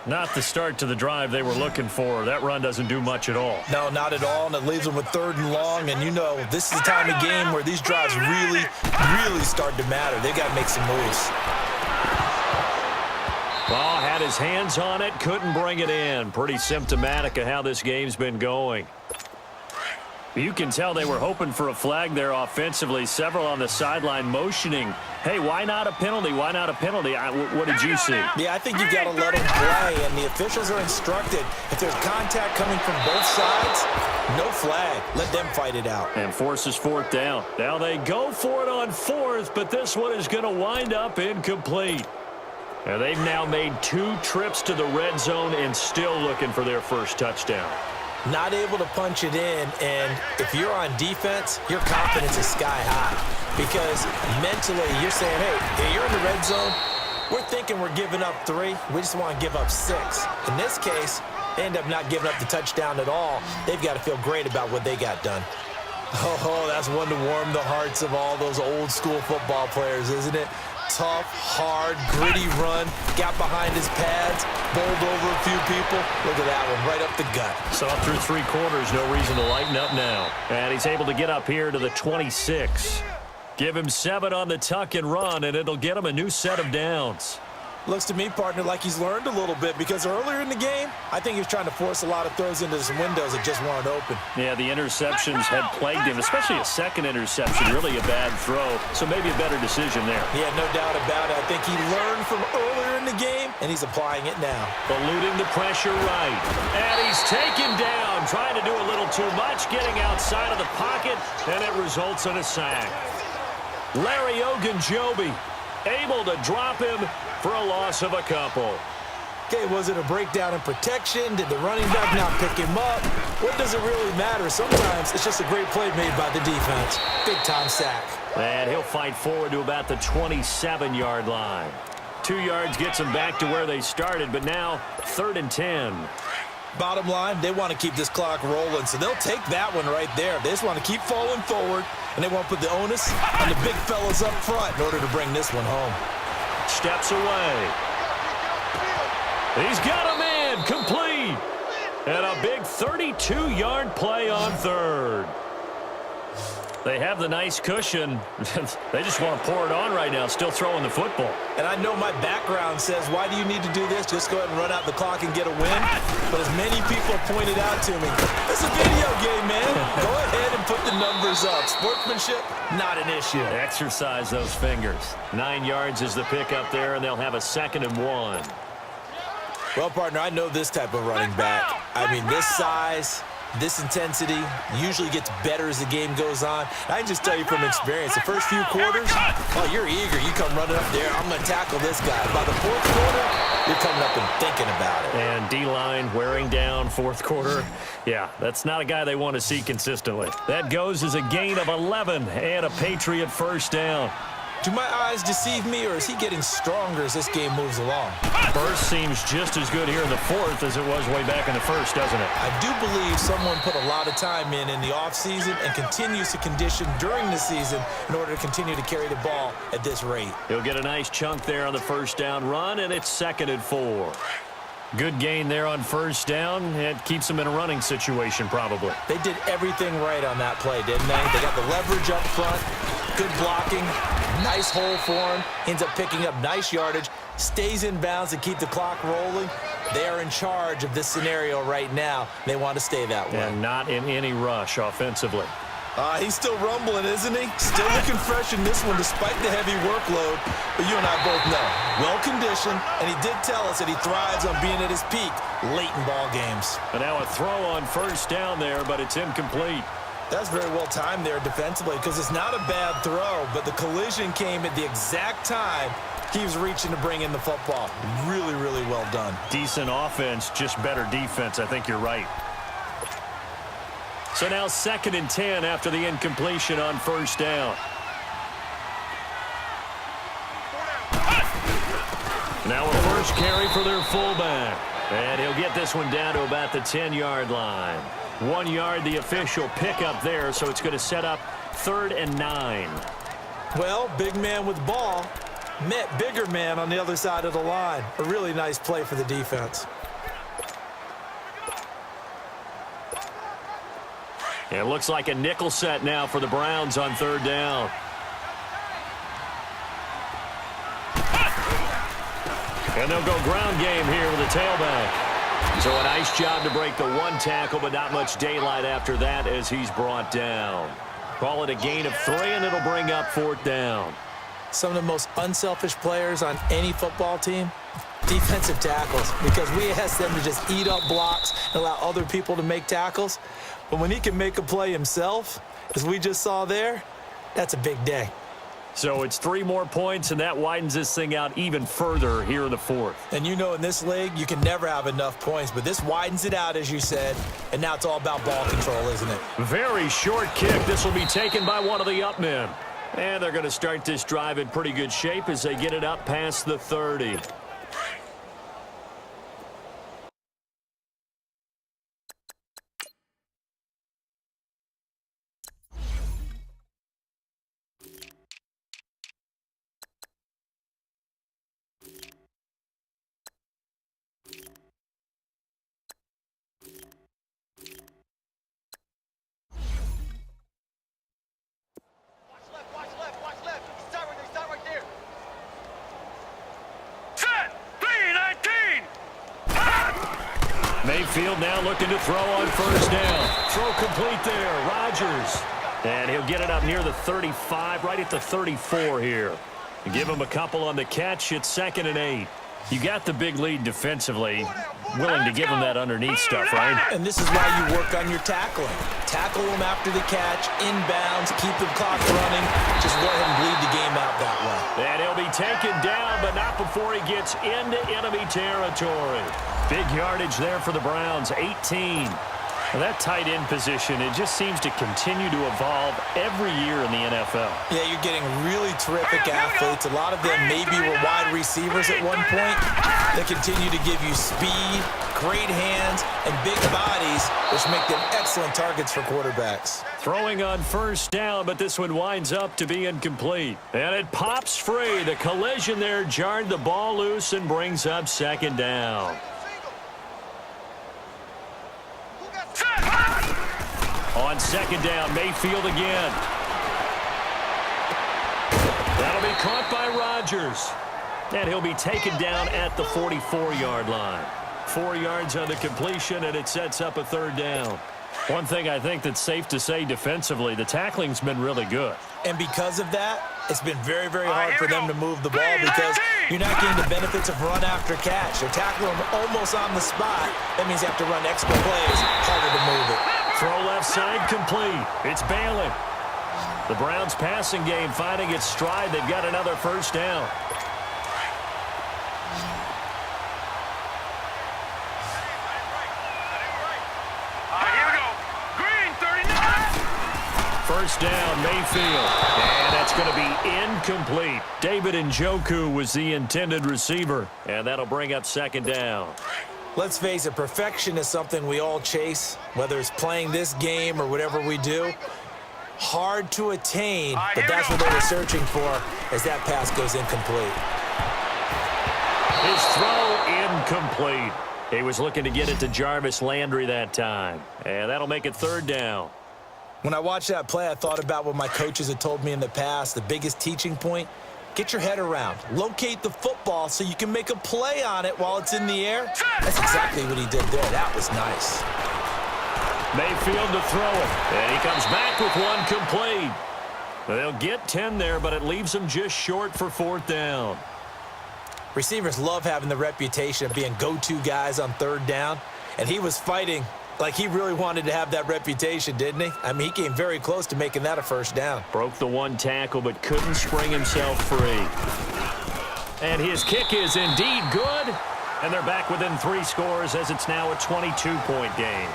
Not the start to the drive they were looking for. That run doesn't do much at all. No, not at all, and it leaves them with 3rd and long. And you know, this is the time of game where these drives really, really start to matter. They've got to make some moves. Ball had his hands on it, couldn't bring it in. Pretty symptomatic of how this game's been going. You can tell they were hoping for a flag there offensively. Several on the sideline motioning, hey, why not a penalty? Why not a penalty? What did you see? Yeah, I think you've got to let them play, and the officials are instructed. If there's contact coming from both sides, no flag. Let them fight it out. And forces 4th down. Now they go for it on 4th, but this one is going to wind up incomplete. And they've now made 2 trips to the red zone and still looking for their first touchdown. Not able to punch it in, and if you're on defense, your confidence is sky high, because mentally you're saying, hey, you're in the red zone, we're thinking we're giving up 3, we just want to give up 6. In this case, they end up not giving up the touchdown at all. They've got to feel great about what they got done. Oh, that's one to warm the hearts of all those old school football players, isn't it? Tough, hard, gritty run, got behind his pads, bowled over a few people. Look at that one, right up the gut. Saw through 3 quarters, no reason to lighten up now. And he's able to get up here to the 26. Give him 7 on the tuck and run, and it'll get him a new set of downs. Looks to me, partner, like he's learned a little bit, because earlier in the game, I think he was trying to force a lot of throws into some windows that just weren't open. Yeah, the interceptions had plagued him, especially a second interception, really a bad throw, so maybe a better decision there. Yeah, no doubt about it. I think he learned from earlier in the game, and he's applying it now. Eluding the pressure right. And he's taken down, trying to do a little too much, getting outside of the pocket, and it results in a sack. Larry Ogunjobi able to drop him for a loss of a couple. Okay, was it a breakdown in protection? Did the running back not pick him up? What does it really matter? Sometimes it's just a great play made by the defense. Big-time sack. And he'll fight forward to about the 27-yard line. 2 yards gets them back to where they started, but now 3rd and 10. Bottom line, they want to keep this clock rolling, so they'll take that one right there. They just want to keep falling forward, and they want to put the onus on the big fellas up front in order to bring this one home. Steps away. He's got a man complete. And a big 32-yard play on 3rd. They have the nice cushion. They just want to pour it on right now, still throwing the football. And I know my background says, why do you need to do this? Just go ahead and run out the clock and get a win. But as many people have pointed out to me, it's a video game, man. Go ahead and put the numbers up. Sportsmanship, not an issue. Exercise those fingers. 9 yards is the pickup there, and they'll have a 2nd and 1. Well, partner, I know this type of running back. I mean, this size, This intensity usually gets better as the game goes on. I can just tell you from experience, the first few quarters, oh, you're eager. You come running up there, I'm going to tackle this guy. By the fourth quarter, you're coming up and thinking about it. And D-line wearing down fourth quarter. Yeah, that's not a guy they want to see consistently. That goes as a gain of 11 and a Patriot first down. Do my eyes deceive me, or is he getting stronger as this game moves along? First seems just as good here in the fourth as it was way back in the first, doesn't it? I do believe someone put a lot of time in the offseason and continues to condition during the season in order to continue to carry the ball at this rate. He'll get a nice chunk there on the first down run, and it's 2nd and 4. Good gain there on first down. It keeps them in a running situation, probably. They did everything right on that play, didn't they? They got the leverage up front, good blocking, nice hole for him, ends up picking up nice yardage, stays in bounds to keep the clock rolling. They are in charge of this scenario right now. They want to stay that way. And not in any rush offensively. He's still rumbling, isn't he? Still looking fresh in this one despite the heavy workload. But you and I both know, well-conditioned, and he did tell us that he thrives on being at his peak late in ball games. And now a throw on first down there, but it's incomplete. That's very well timed there defensively because it's not a bad throw, but the collision came at the exact time he was reaching to bring in the football. Really, really well done. Decent offense, just better defense. I think you're right. So now 2nd and 10 after the incompletion on first down. Now a first carry for their fullback. And he'll get this one down to about the 10-yard line. 1 yard, the official pickup there, so it's going to set up 3rd and 9. Well, big man with ball met bigger man on the other side of the line. A really nice play for the defense. It looks like a nickel set now for the Browns on 3rd down. And they'll go ground game here with a tailback. So a nice job to break the 1 tackle, but not much daylight after that as he's brought down. Call it a gain of 3, and it'll bring up 4th down. Some of the most unselfish players on any football team, defensive tackles, because we ask them to just eat up blocks and allow other people to make tackles. But when he can make a play himself, as we just saw there, that's a big day. So it's 3 more points, and that widens this thing out even further here in the 4th. And you know in this league, you can never have enough points, but this widens it out, as you said, and now it's all about ball control, isn't it? Very short kick. This will be taken by one of the up men. And they're going to start this drive in pretty good shape as they get it up past the 30. Mayfield now looking to throw on first down. Throw complete there. Rodgers. And he'll get it up near the 35, right at the 34 here. You give him a couple on the catch. It's 2nd and 8. You got the big lead defensively. Willing to give him that underneath stuff, right? And this is why you work on your tackling. Tackle him after the catch, inbounds, keep the clock running. Just go ahead and bleed the game out that way. And he'll be taken down, but not before he gets into enemy territory. Big yardage there for the Browns, 18. Well, that tight end position, it just seems to continue to evolve every year in the NFL. Yeah, you're getting really terrific athletes. A lot of them maybe were wide receivers at one point. They continue to give you speed, great hands, and big bodies, which make them excellent targets for quarterbacks. Throwing on first down, but this one winds up to be incomplete. And it pops free. The collision there jarred the ball loose and brings up 2nd down. On 2nd down, Mayfield again. That'll be caught by Rodgers. And he'll be taken down at the 44-yard line. 4 yards on the completion, and it sets up a 3rd down. One thing I think that's safe to say defensively, the tackling's been really good. And because of that, it's been very, very hard for them to move the ball because you're not getting the benefits of run after catch. They're tackling them almost on the spot. That means you have to run extra plays, harder to move it. Throw left side complete. It's Balin. The Browns passing game finding its stride. They've got another first down. Here we go. Green 39. First down, Mayfield. And that's going to be incomplete. David Njoku was the intended receiver. And that'll bring up second down. Let's face it, perfection is something we all chase, whether it's playing this game or whatever we do. Hard to attain, but that's what they were searching for as that pass goes incomplete. His throw incomplete. He was looking to get it to Jarvis Landry that time. And that'll make it third down. When I watched that play, I thought about what my coaches had told me in the past. The biggest teaching point, get your head around. Locate the football so you can make a play on it while it's in the air. That's exactly what he did there. That was nice. Mayfield to throw it. And he comes back with one complete. They'll get 10 there, but it leaves them just short for fourth down. Receivers love having the reputation of being go-to guys on third down. And he was fighting like he really wanted to have that reputation, didn't he? I mean, he came very close to making that a first down. Broke the one tackle, but couldn't spring himself free. And his kick is indeed good. And they're back within 3 scores as it's now a 22-point game.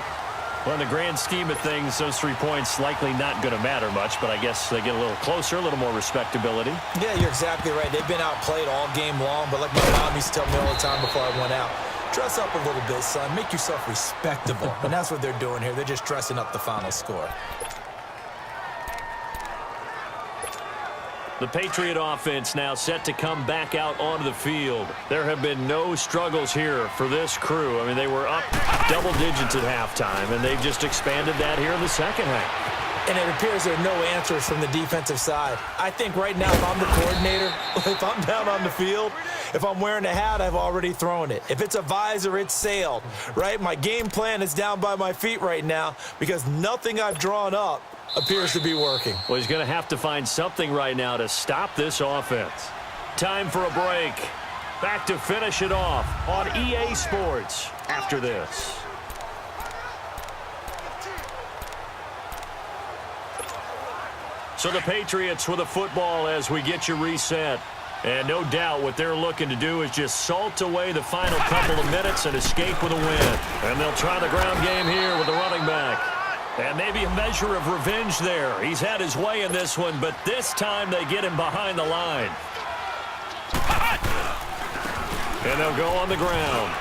Well, in the grand scheme of things, those 3 points likely not going to matter much, but I guess they get a little closer, a little more respectability. Yeah, you're exactly right. They've been outplayed all game long, but like my mom used to tell me all the time before I went out, dress up a little bit, son. Make yourself respectable. And that's what they're doing here. They're just dressing up the final score. The Patriot offense now set to come back out onto the field. There have been no struggles here for this crew. I mean, they were up double digits at halftime, and they've just expanded that here in the second half. And it appears there are no answers from the defensive side. I think right now, if I'm the coordinator, if I'm down on the field, if I'm wearing a hat, I've already thrown it. If it's a visor, it's sailed, right? My game plan is down by my feet right now because nothing I've drawn up appears to be working. Well, he's going to have to find something right now to stop this offense. Time for a break. Back to finish it off on EA Sports after this. So the Patriots with a football as we get you reset. And no doubt what they're looking to do is just salt away the final couple of minutes and escape with a win. And they'll try the ground game here with the running back. And maybe a measure of revenge there. He's had his way in this one, but this time they get him behind the line. And they'll go on the ground.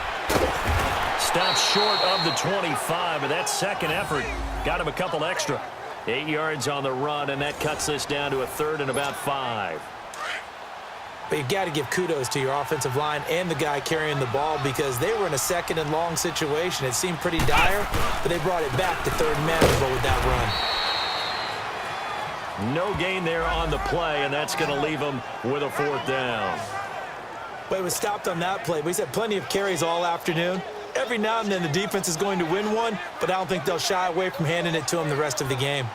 Stopped short of the 25, but that second effort got him a couple extra. 8 yards on the run, and that cuts this down to a third and about 5. But you've got to give kudos to your offensive line and the guy carrying the ball because they were in a second and long situation. It seemed pretty dire, but they brought it back to third and manageable with that run. No gain there on the play, and that's going to leave them with a fourth down. But it was stopped on that play. We've had plenty of carries all afternoon. Every now and then the defense is going to win one, but I don't think they'll shy away from handing it to them the rest of the game.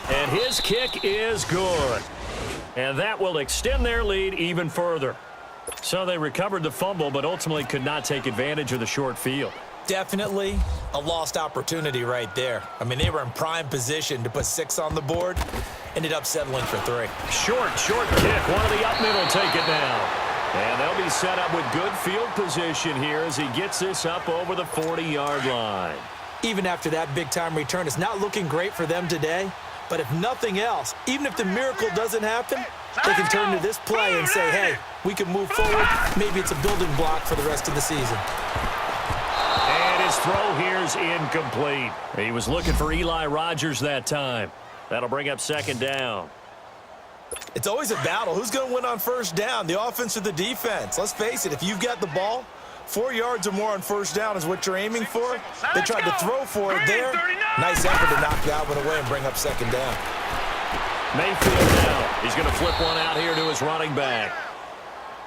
And his kick is good. And that will extend their lead even further. So they recovered the fumble, but ultimately could not take advantage of the short field. Definitely a lost opportunity right there. I mean, they were in prime position to put 6 on the board. Ended up settling for 3. Short kick. One of the up mid will take it down. And they'll be set up with good field position here as he gets this up over the 40-yard line. Even after that big-time return, it's not looking great for them today. But if nothing else, even if the miracle doesn't happen, they can turn to this play and say, hey, we can move forward. Maybe it's a building block for the rest of the season. And his throw here's incomplete. He was looking for Eli Rogers that time. That'll bring up second down. It's always a battle. Who's going to win on first down, the offense or the defense? Let's face it, if you've got the ball, 4 yards or more on first down is what you're aiming for. They tried to throw for it there. Nice effort to knock that one away and bring up second down. Mayfield now. He's going to flip one out here to his running back.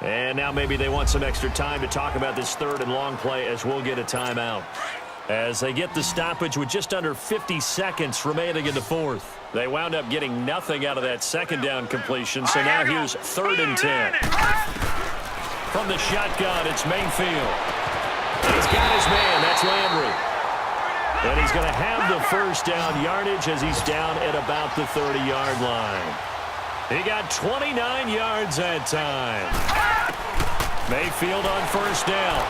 And now maybe they want some extra time to talk about this third and long play as we'll get a timeout. as they get the stoppage with just under 50 seconds remaining in the fourth. They wound up getting nothing out of that second down completion, so now here's 3rd and 10. From the shotgun, it's Mayfield. He's got his man. That's Landry. And he's going to have the first down yardage as he's down at about the 30-yard line. He got 29 yards that time. Mayfield on first down.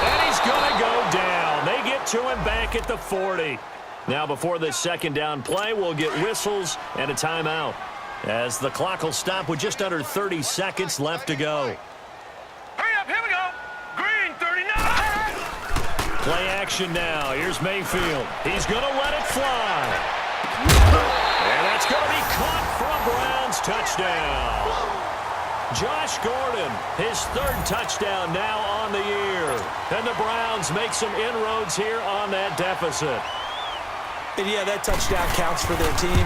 And he's going to go down. They get to him back at the 40. Now before this second down play, we'll get whistles and a timeout, as the clock will stop with just under 30 seconds left to go. Hurry up, here we go. Green 39. Play action now. Here's Mayfield. He's going to let it fly. And that's going to be caught for a Browns touchdown. Josh Gordon, his 3rd touchdown now on the year. And the Browns make some inroads here on that deficit. And yeah, that touchdown counts for their team,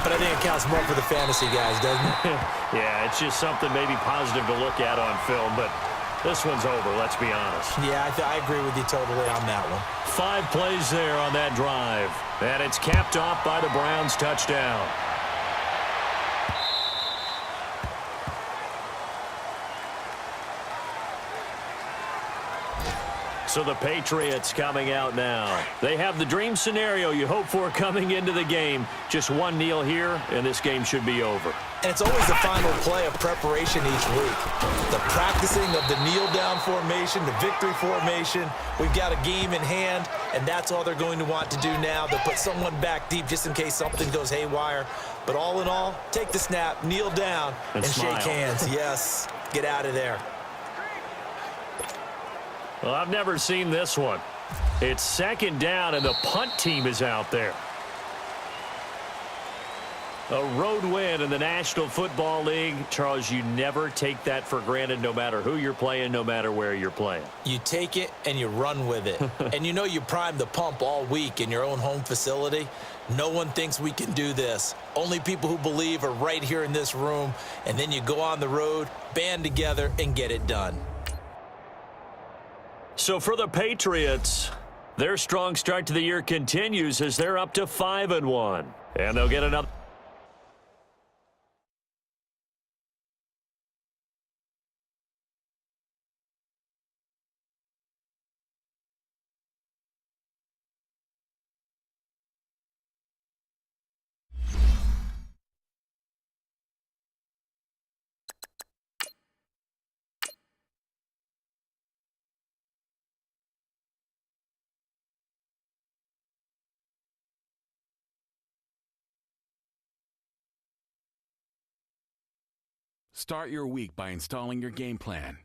but I think it counts more for the fantasy guys, doesn't it? Yeah, it's just something maybe positive to look at on film, but this one's over, let's be honest. Yeah, I agree with you totally on that one. 5 plays there on that drive, and it's capped off by the Browns touchdown. So the Patriots coming out now. They have the dream scenario you hope for coming into the game. Just one kneel here, and this game should be over. And it's always the final play of preparation each week. The practicing of the kneel-down formation, the victory formation. We've got a game in hand, and that's all they're going to want to do now. They'll put someone back deep just in case something goes haywire. But all in all, take the snap, kneel down, and shake hands. Yes, get out of there. Well, I've never seen this one. It's 2nd down, and the punt team is out there. A road win in the National Football League. Charles, you never take that for granted, no matter who you're playing, no matter where you're playing. You take it and you run with it. And you know you primed the pump all week in your own home facility. No one thinks we can do this. Only people who believe are right here in this room. And then you go on the road, band together, and get it done. So for the Patriots, their strong start to the year continues as they're up to 5-1. And they'll get another. Start your week by installing your game plan.